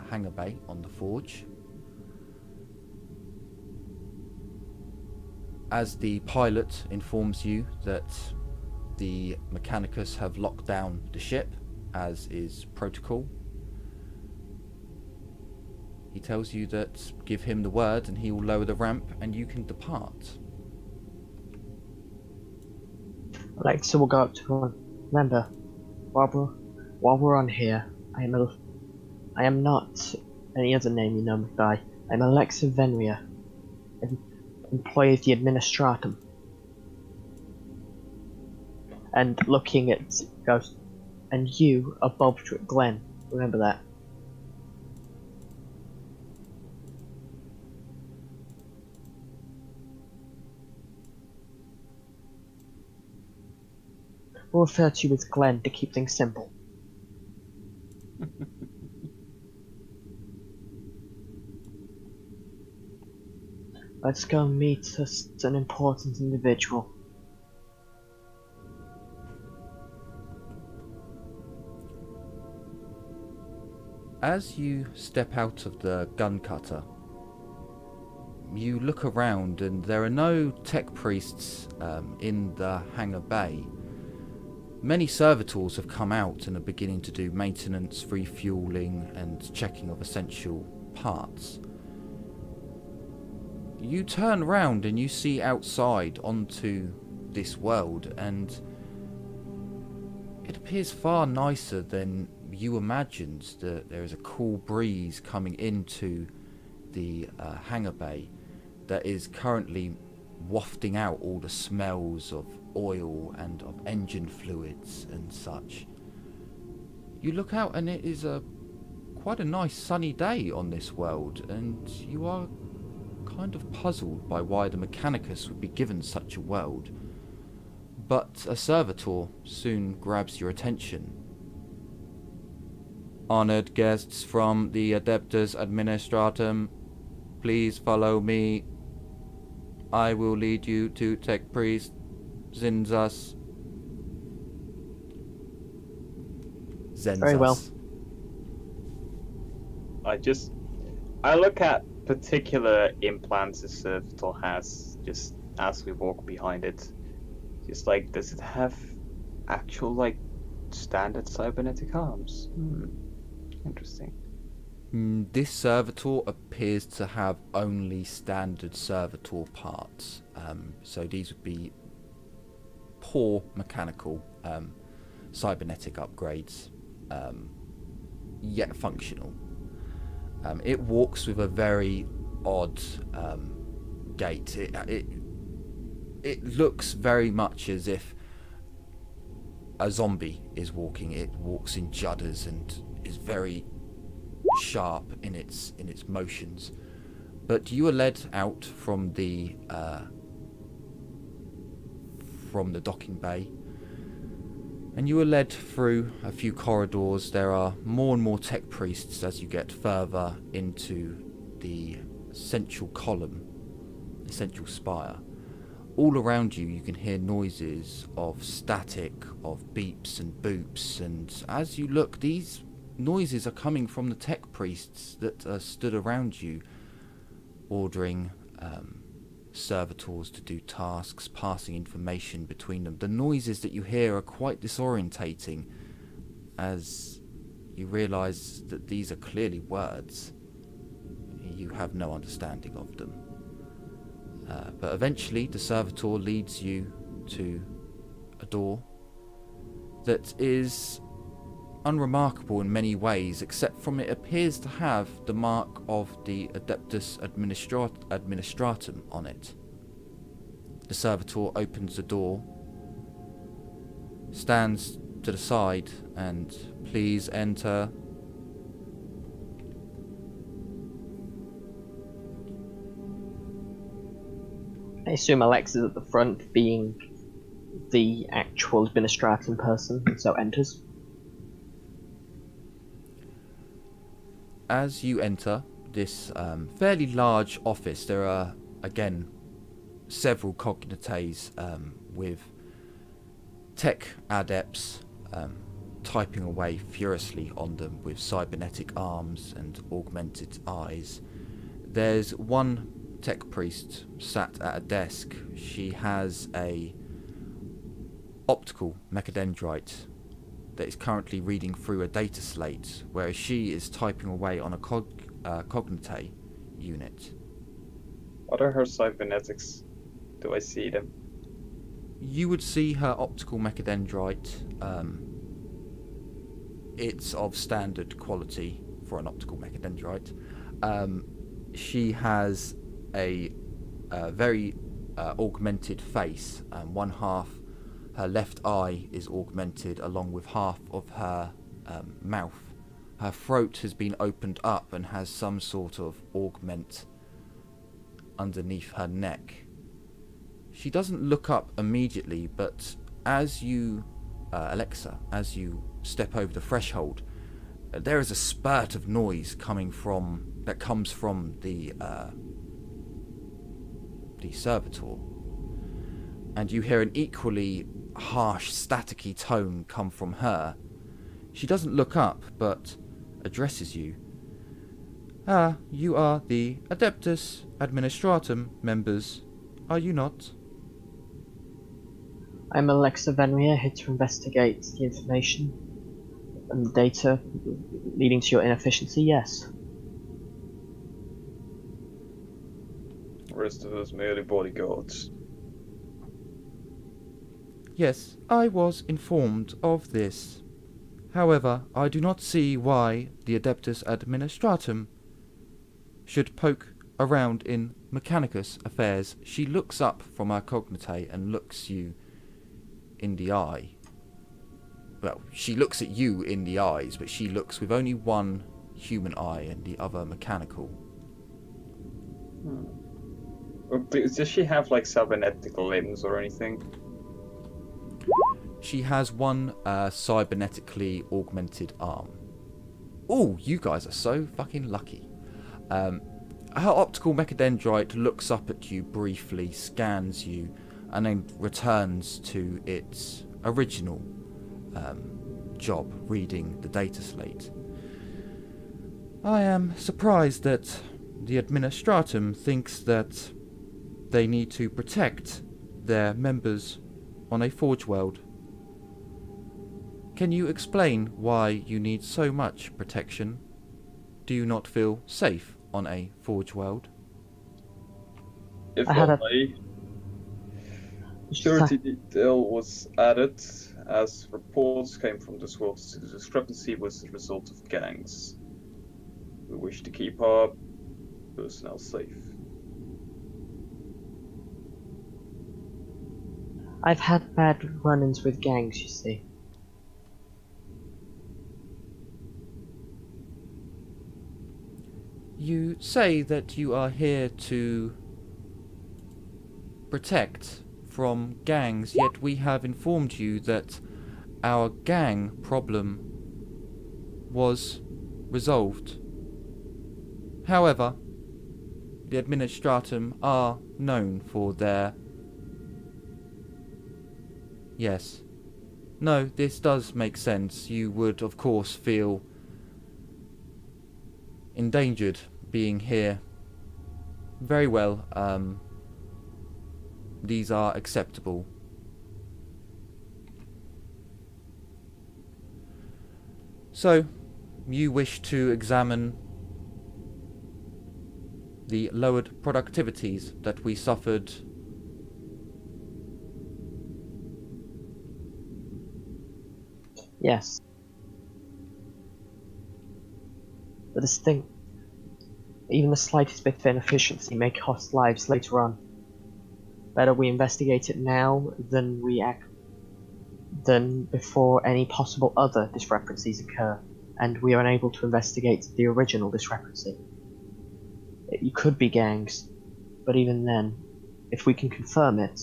hangar bay on the forge. As the pilot informs you that the Mechanicus have locked down the ship, as is protocol, he tells you that give him the word and he will lower the ramp and you can depart. Alexa will go up to her. Remember, while we're on here, I am not any other name you know me by. I'm Alexa Venria, employee of the Administratum. And looking at Ghost, and you are Bobdrick Glenn. Remember that. We'll refer to you as Glenn to keep things simple. Let's go meet an important individual. As you step out of the gun cutter, you look around and there are no tech priests in the hangar bay. Many servitors have come out and are beginning to do maintenance, refueling and checking of essential parts. You turn round and you see outside onto this world, and it appears far nicer than you imagined. There is a cool breeze coming into the hangar bay that is currently wafting out all the smells of oil and of engine fluids and such. You look out and it is quite a nice sunny day on this world, and you are kind of puzzled by why the Mechanicus would be given such a world. But a servitor soon grabs your attention. Honored guests from the Adeptus Administratum, please follow me. I will lead you to Tech Priest Zinzas. Zenzas. Very well. I look at particular implants the servitor has just as we walk behind it. Just like, does it have actual, like, standard cybernetic arms? Interesting. This servitor appears to have only standard servitor parts. So these would be poor mechanical cybernetic upgrades, yet functional. It walks with a very odd gait. It looks very much as if a zombie is walking. It walks in judders and is very sharp in its motions. But you are led out from the docking bay, and you are led through a few corridors. There are more and more tech priests as you get further into the central column, the central spire. All around you, you can hear noises of static, of beeps and boops, and as you look, these noises are coming from the tech priests that are stood around you, ordering servitors to do tasks, passing information between them. The noises that you hear are quite disorientating, as you realise that these are clearly words. You have no understanding of them. But eventually the servitor leads you to a door that is unremarkable in many ways, except from it appears to have the mark of the Adeptus Administratum on it. The servitor opens the door, stands to the side, and please enter. I assume Alexa's at the front, being the actual Administratum person, and so enters. As you enter this fairly large office, there are, again, several cognates with tech adepts typing away furiously on them with cybernetic arms and augmented eyes. There's one tech priest sat at a desk. She has a optical mechadendrite that is currently reading through a data slate, whereas she is typing away on a cognite unit. What are her cybernetics? Do I see them? You would see her optical mechadendrite. It's of standard quality for an optical mechadendrite. She has a very augmented face. One half, her left eye is augmented along with half of her mouth. Her throat has been opened up and has some sort of augment underneath her neck. She doesn't look up immediately, but as you, Alexa, as you step over the threshold, there is a spurt of noise comes from the servitor, and you hear an equally harsh, staticky tone come from her. She doesn't look up, but addresses you. Ah, you are the Adeptus Administratum members, are you not? I'm Alexa Venria, here to investigate the information and the data leading to your inefficiency, yes. The rest of us merely bodyguards. Yes, I was informed of this. However, I do not see why the Adeptus Administratum should poke around in Mechanicus affairs. She looks up from her cognite and looks you in the eye. Well, she looks at you in the eyes, but she looks with only one human eye and the other mechanical. Does she have like cybernetical limbs or anything? She has one cybernetically augmented arm. Oh, you guys are so fucking lucky. Her optical mechadendrite looks up at you briefly, scans you, and then returns to its original job, reading the data slate. I am surprised that the Administratum thinks that they need to protect their members on a Forge world. Can you explain why you need so much protection? Do you not feel safe on a Forge world? If I had a- only security detail was added, as reports came from this world, the discrepancy was the result of gangs. We wish to keep our personnel safe. I've had bad run-ins with gangs, you see. You say that you are here to protect from gangs, yet we have informed you that our gang problem was resolved. However, the Administratum are known for their... Yes. No, this does make sense. You would, of course, feel endangered being here. Very well, these are acceptable. So, you wish to examine the lowered productivities that we suffered. Yes. But this thing, even the slightest bit of inefficiency may cost lives later on. Better we investigate it now than before any possible other discrepancies occur, and we are unable to investigate the original discrepancy. It could be gangs, but even then, if we can confirm it,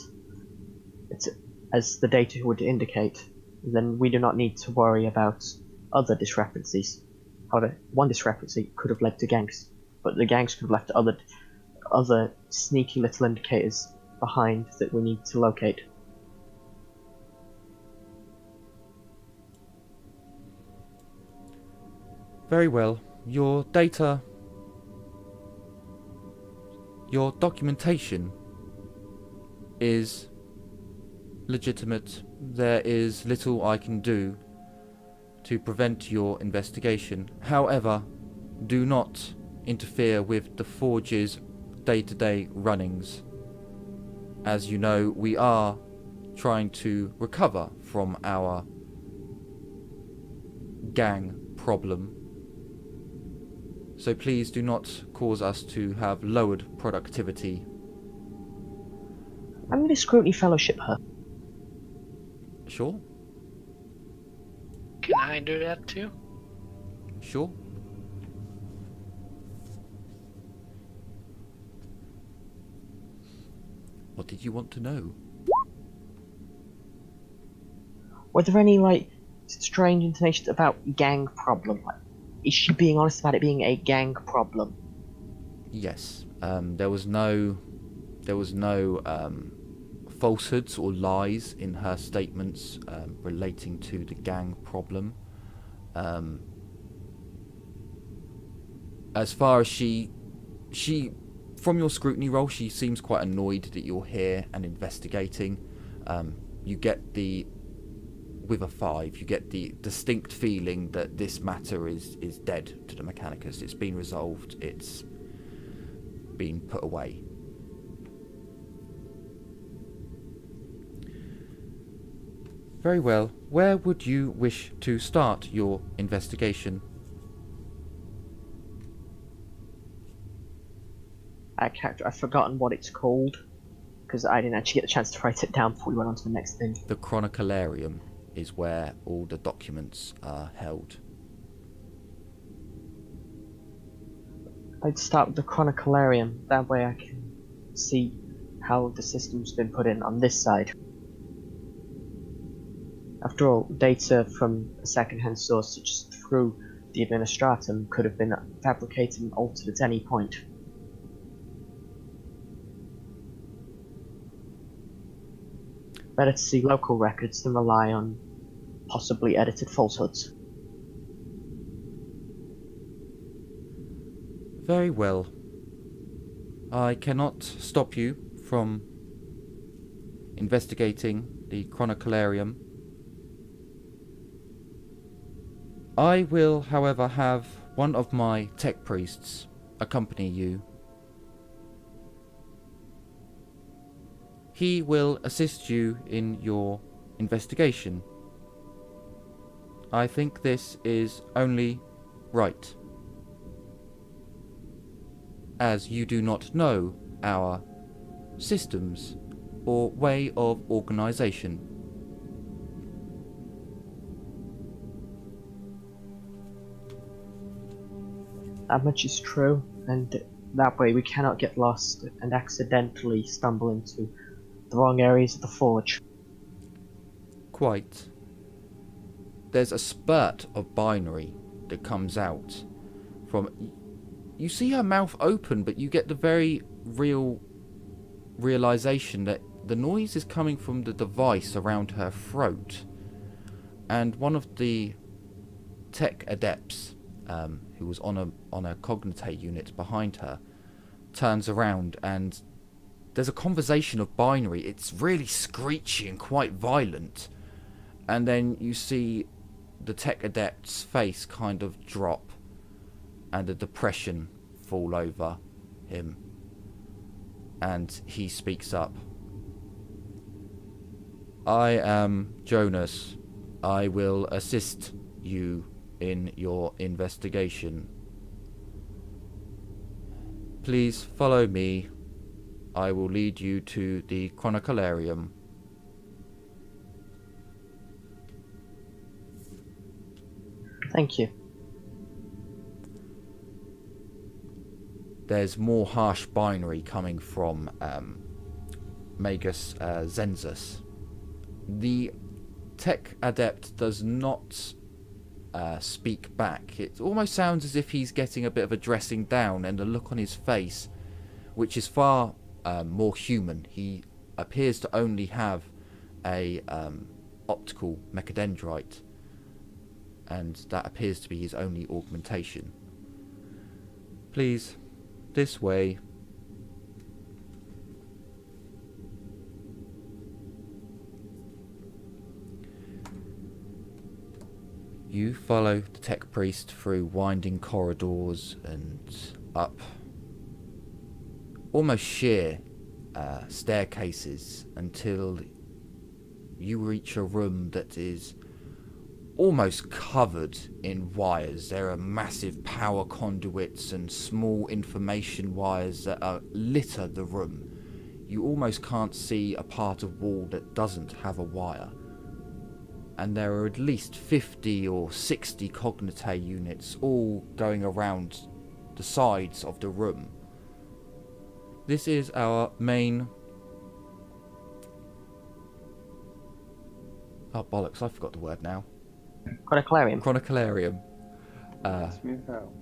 as the data would indicate, then we do not need to worry about other discrepancies. However, one discrepancy could have led to gangs, but the gangs could have left other sneaky little indicators behind that we need to locate. Very well. Your data, your documentation is legitimate. There is little I can do. to prevent your investigation. However, do not interfere with the Forge's day-to-day runnings. As you know, we are trying to recover from our gang problem. So please do not cause us to have lowered productivity. I'm going to scrutiny fellowship her. Sure? Can I do that too? Sure? What did you want to know? Were there any, like, strange intonations about gang problem? Like, is she being honest about it being a gang problem? Yes. There was no falsehoods or lies in her statements relating to the gang problem. As far as she, from your scrutiny roll, she seems quite annoyed that you're here and investigating. You get with a 5, you get the distinct feeling that this matter is dead to the Mechanicus. It's been resolved. It's been put away. Very well. Where would you wish to start your investigation? I've forgotten what it's called, because I didn't actually get the chance to write it down before we went on to the next thing. The Chronicalarium is where all the documents are held. I'd start with the Chronicalarium, that way I can see how the system's been put in on this side. After all, data from a second-hand source such as through the Administratum could have been fabricated and altered at any point. Better to see local records than rely on possibly edited falsehoods. Very well. I cannot stop you from investigating the Chronicalarium. I will, however, have one of my tech priests accompany you. He will assist you in your investigation. I think this is only right, as you do not know our systems or way of organization. That much is true, and that way we cannot get lost and accidentally stumble into the wrong areas of the forge. Quite. There's a spurt of binary that comes out from... You see her mouth open, but you get the very realization that the noise is coming from the device around her throat. And one of the tech adepts, who was on a cognite unit behind her, turns around, and there's a conversation of binary. It's really screechy and quite violent. And then you see the tech adept's face kind of drop and a depression fall over him. And he speaks up. I am Jonas. I will assist you in your investigation. Please follow me. I will lead you to the Chronicalarium. Thank you. There's more harsh binary coming from Magus Zenzus. The tech adept does not speak back. It almost sounds as if he's getting a bit of a dressing down, and the look on his face, which is far more human. He appears to only have a optical mechadendrite, and that appears to be his only augmentation. Please, this way. You follow the tech priest through winding corridors and up almost sheer staircases until you reach a room that is almost covered in wires. There are massive power conduits and small information wires that litter the room. You almost can't see a part of wall that doesn't have a wire. And there are at least 50 or 60 Cognite units all going around the sides of the room. This is our main... Oh bollocks, I forgot the word now. Chroniclarium. Chroniclarium. Let's move out.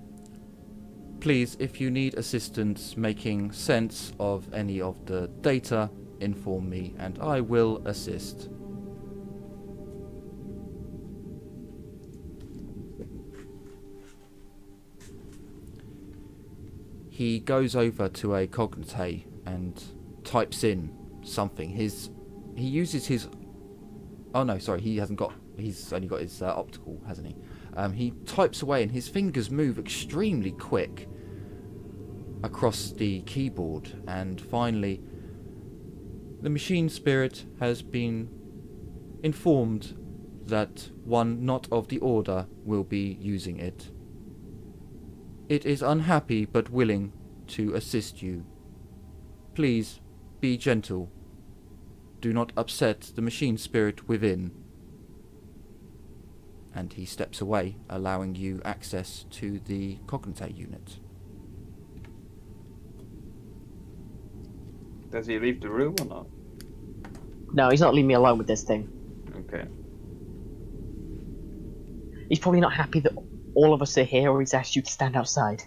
Please, if you need assistance making sense of any of the data, inform me and I will assist. He goes over to a Cognite and types in something. He uses his... Oh no, sorry, he hasn't got... He's only got his optical, hasn't he? He types away and his fingers move extremely quick across the keyboard, and finally the machine spirit has been informed that one not of the order will be using it. It is unhappy but willing to assist you. Please be gentle. Do not upset the machine spirit within. And he steps away, allowing you access to the Cognite unit. Does he leave the room or not? No, he's not leaving me alone with this thing. Okay. He's probably not happy that all of us are here, or he's asked you to stand outside.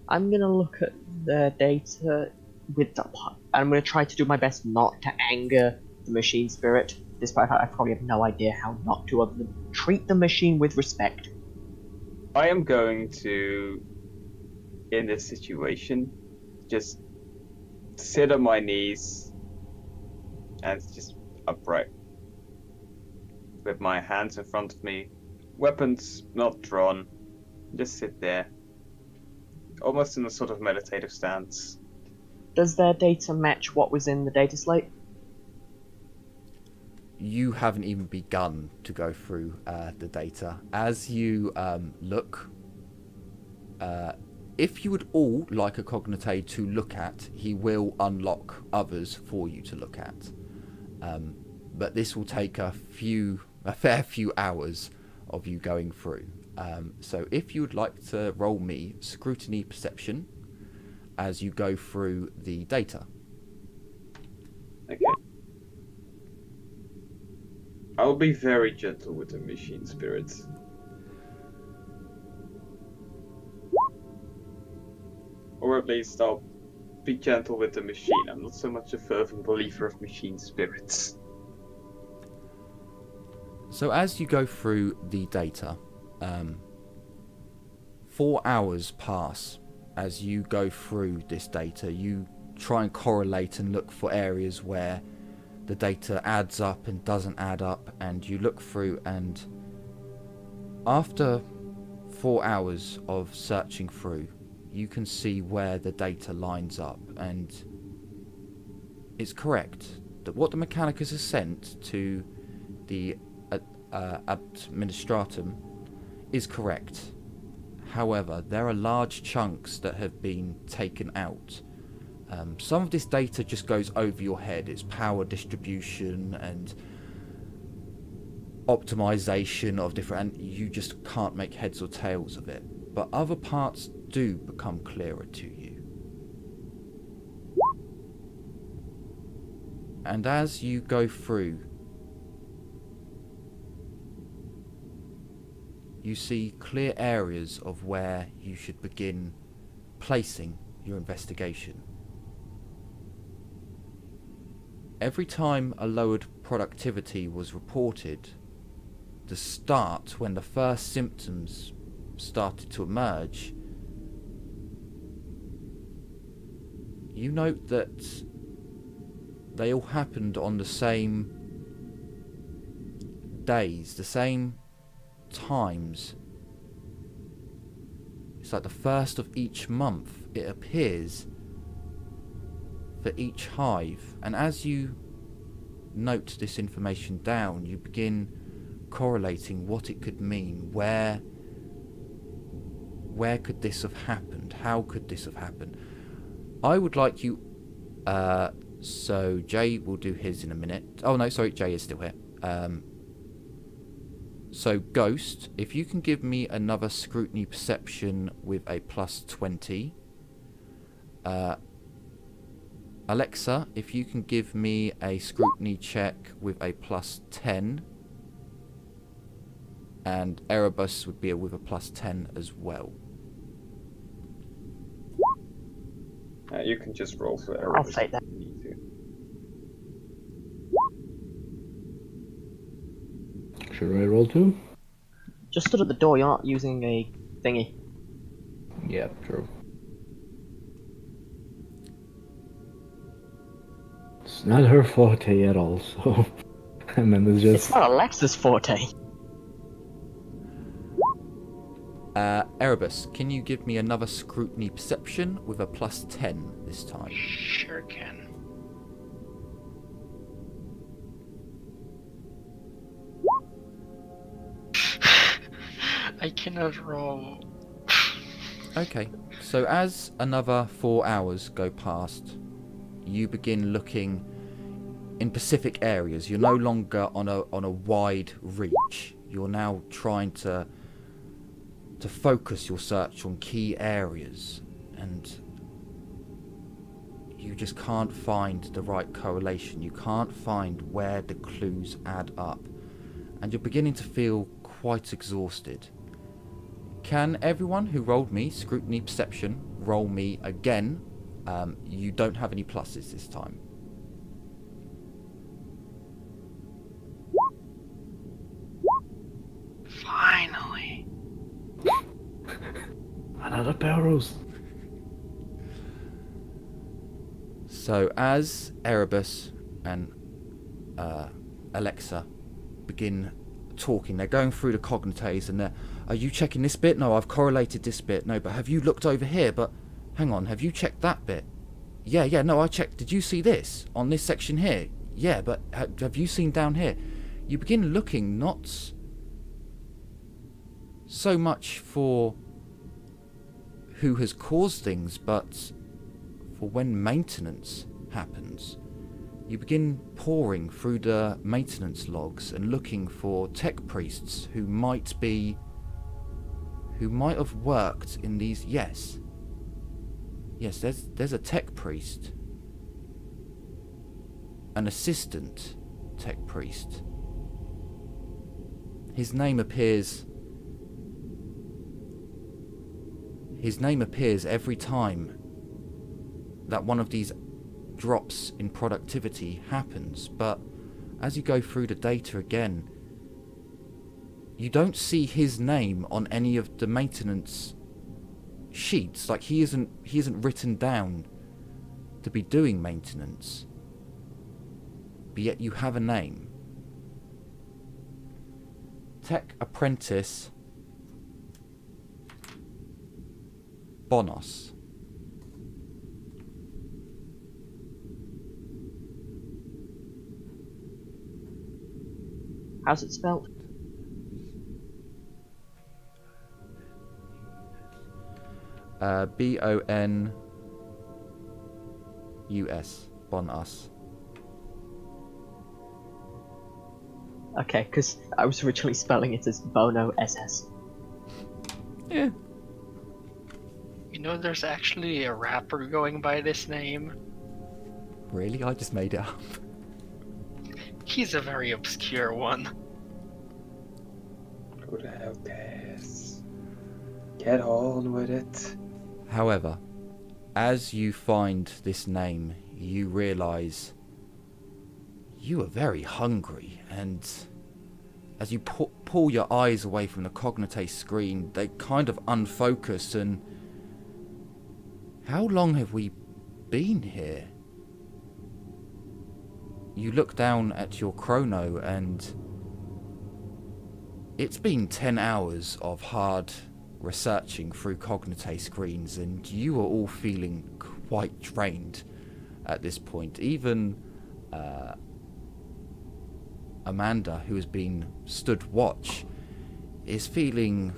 I'm gonna look at the data with the... I'm gonna try to do my best not to anger the machine spirit, despite I probably have no idea how not to, other than treat the machine with respect. I am going to, in this situation, just sit on my knees and just upright, with my hands in front of me, weapons not drawn, just sit there, almost in a sort of meditative stance. Does their data match what was in the data slate? You haven't even begun to go through the data. As you look, if you would all like a Cognite to look at, he will unlock others for you to look at. But this will take a fair few hours of you going through. So if you would like to roll me scrutiny perception as you go through the data. Okay. I'll be very gentle with the machine spirits. Or at least I'll be gentle with the machine. I'm not so much a fervent believer of machine spirits. So as you go through the data, 4 hours pass as you go through this data. You try and correlate and look for areas where the data adds up and doesn't add up, and you look through, and after 4 hours of searching through, you can see where the data lines up, and it's correct that what the Mechanicus has sent to the Administratum is correct. However, there are large chunks that have been taken out. Some of this data just goes over your head. It's power distribution and optimization of different, and you just can't make heads or tails of it. But other parts do become clearer to you. And as you go through, you see clear areas of where you should begin placing your investigation. Every time a lowered productivity was reported, the start, when the first symptoms started to emerge, you note that they all happened on the same days, the same times. It's like the first of each month, it appears, for each hive. And as you note this information down, you begin correlating what it could mean. Where could this have happened? How could this have happened? I would like you... so Jay will do his in a minute. Oh no, sorry, Jay is still here. So Ghost, if you can give me another scrutiny perception with a plus 20. Alexa, if you can give me a scrutiny check with a plus 10. And Erebus would be with a plus 10 as well. You can just roll for I'll Erebus take if that. you need to. Should I roll 2? Just stood at the door, you're not using a thingy. Yeah, true. It's not her forte at all, so... I mean, it's It's just... not Alexa's forte. Erebus, can you give me another scrutiny perception with a plus 10 this time? Sure can. I cannot roll. Okay, so as another 4 hours go past, you begin looking in specific areas. You're no longer on a wide reach. You're now trying to focus your search on key areas, and you just can't find the right correlation. You can't find where the clues add up, and you're beginning to feel quite exhausted. Can everyone who rolled me scrutiny perception roll me again? You don't have any pluses this time. Finally. Another barrels. So as Erebus and Alexa begin talking, they're going through the cognites, and they're, are you checking this bit? No, I've correlated this bit. No, but have you looked over here? But hang on, have you checked that bit? Yeah, no, I checked. Did you see this on this section here? Yeah, but have you seen down here? You begin looking not so much for who has caused things, but for when maintenance happens. You begin poring through the maintenance logs and looking for tech priests who might have worked in these. Yes, there's a tech priest, an assistant tech priest. His name appears every time that one of these drops in productivity happens, but as you go through the data again, you don't see his name on any of the maintenance sheets. Like he isn't written down to be doing maintenance, but yet you have a name. Tech Apprentice Bonos. How's it spelled? B-O-N-U-S. Bonos. Okay, because I was originally spelling it as Bono SS. Yeah. You know, there's actually a rapper going by this name. Really? I just made it up. He's a very obscure one. Who the hell cares? Get on with it. However, as you find this name, you realise you are very hungry, and as you pull your eyes away from the cognate screen, they kind of unfocus. And how long have we been here? you look down at your chrono and it's been 10 hours of hard researching through Cognite screens, and you are all feeling quite drained at this point. Even Amanda, who has been stood watch, is feeling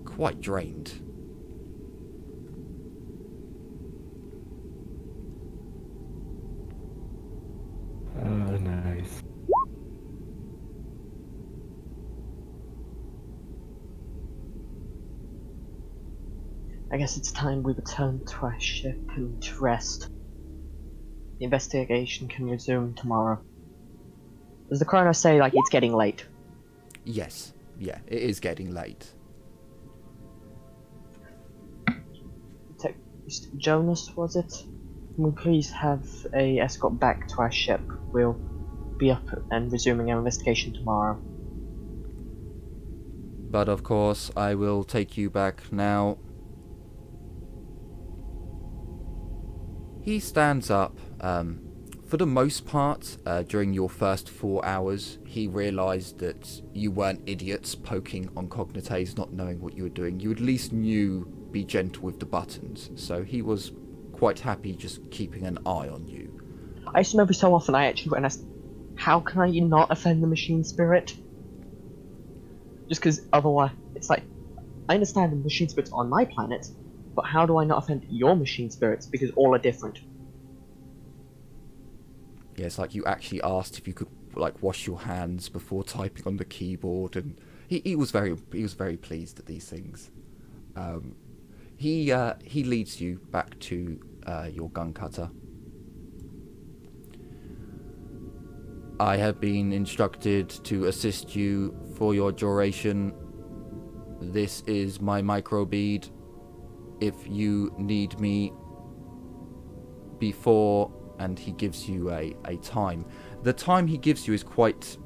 quite drained. Oh, nice. I guess it's time we return to our ship and rest. The investigation can resume tomorrow. Does the chrono say, like, it's getting late? Yes, yeah, it is getting late. Jonas, was it? Can we please have a escort back to our ship? We'll be up and resuming our investigation tomorrow. But of course, I will take you back now. He stands up. For the most part, during your first 4 hours, he realised that you weren't idiots poking on Cognites, not knowing what you were doing. You at least knew be gentle with the buttons, so he was quite happy just keeping an eye on you. I just remember so often I actually went and asked, how can I not offend the machine spirit? Just because otherwise, it's like, I understand the machine spirits on my planet, but how do I not offend your machine spirits? Because all are different. Yeah, it's like you actually asked if you could like wash your hands before typing on the keyboard, and he was very pleased at these things. He leads you back to your gun cutter. I have been instructed to assist you for your duration. This is my microbead. If you need me before, and he gives you a time. The time he gives you is quite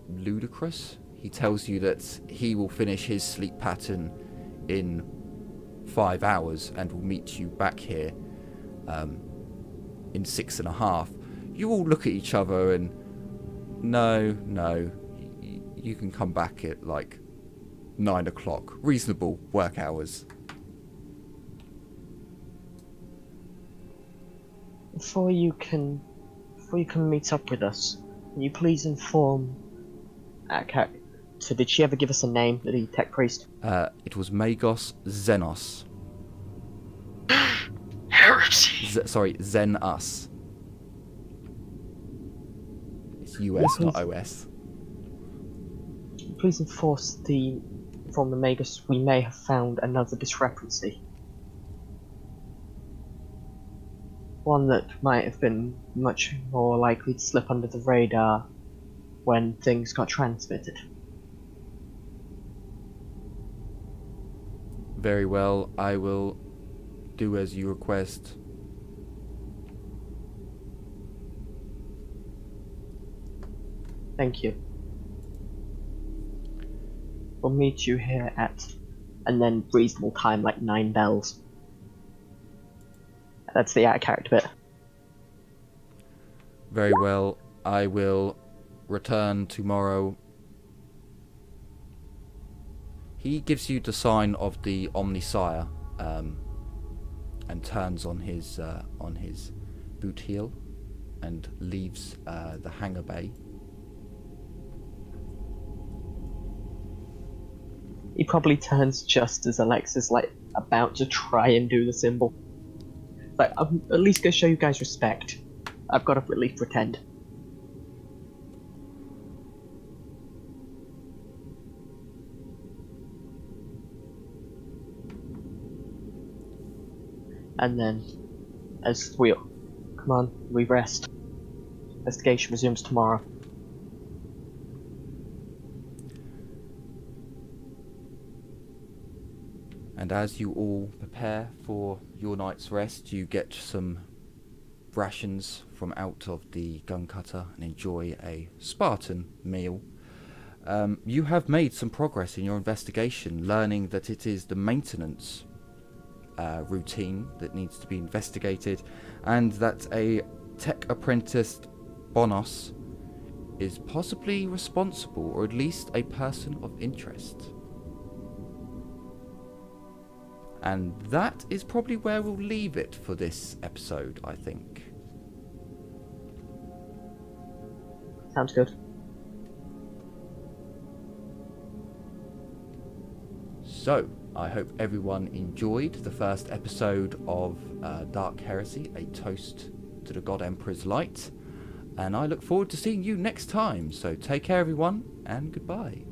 ludicrous. He tells you that he will finish his sleep pattern in 5 hours and will meet you back here in 6.5. You all look at each other and no, you can come back at like 9 o'clock. Reasonable work hours. Before you can meet up with us, can you please inform our character? So did she ever give us a name, the tech priest? It was Magos Xenos. Heresy. Zen-us. It's US, not OS. Please inform the Magus we may have found another discrepancy. One that might have been much more likely to slip under the radar when things got transmitted. Very well, I will do as you request. Thank you. We'll meet you here at, and then reasonable time, like 9 bells. That's the out-of-character bit. Very well, I will return tomorrow. He gives you the sign of the Omnisire, and turns on his boot heel and leaves the hangar bay. He probably turns just as Alexa's like about to try and do the symbol. Like, I'm at least gonna show you guys respect. I've got to at least pretend. And then, as we come on, we rest. Investigation resumes tomorrow. And as you all prepare for your night's rest, you get some rations from out of the gun cutter and enjoy a Spartan meal. You have made some progress in your investigation, learning that it is the maintenance routine that needs to be investigated, and that a tech apprentice Bonos is possibly responsible, or at least a person of interest. And that is probably where we'll leave it for this episode, I think. Sounds good. So, I hope everyone enjoyed the first episode of Dark Heresy, a toast to the God Emperor's light. And I look forward to seeing you next time. So take care, everyone, and goodbye.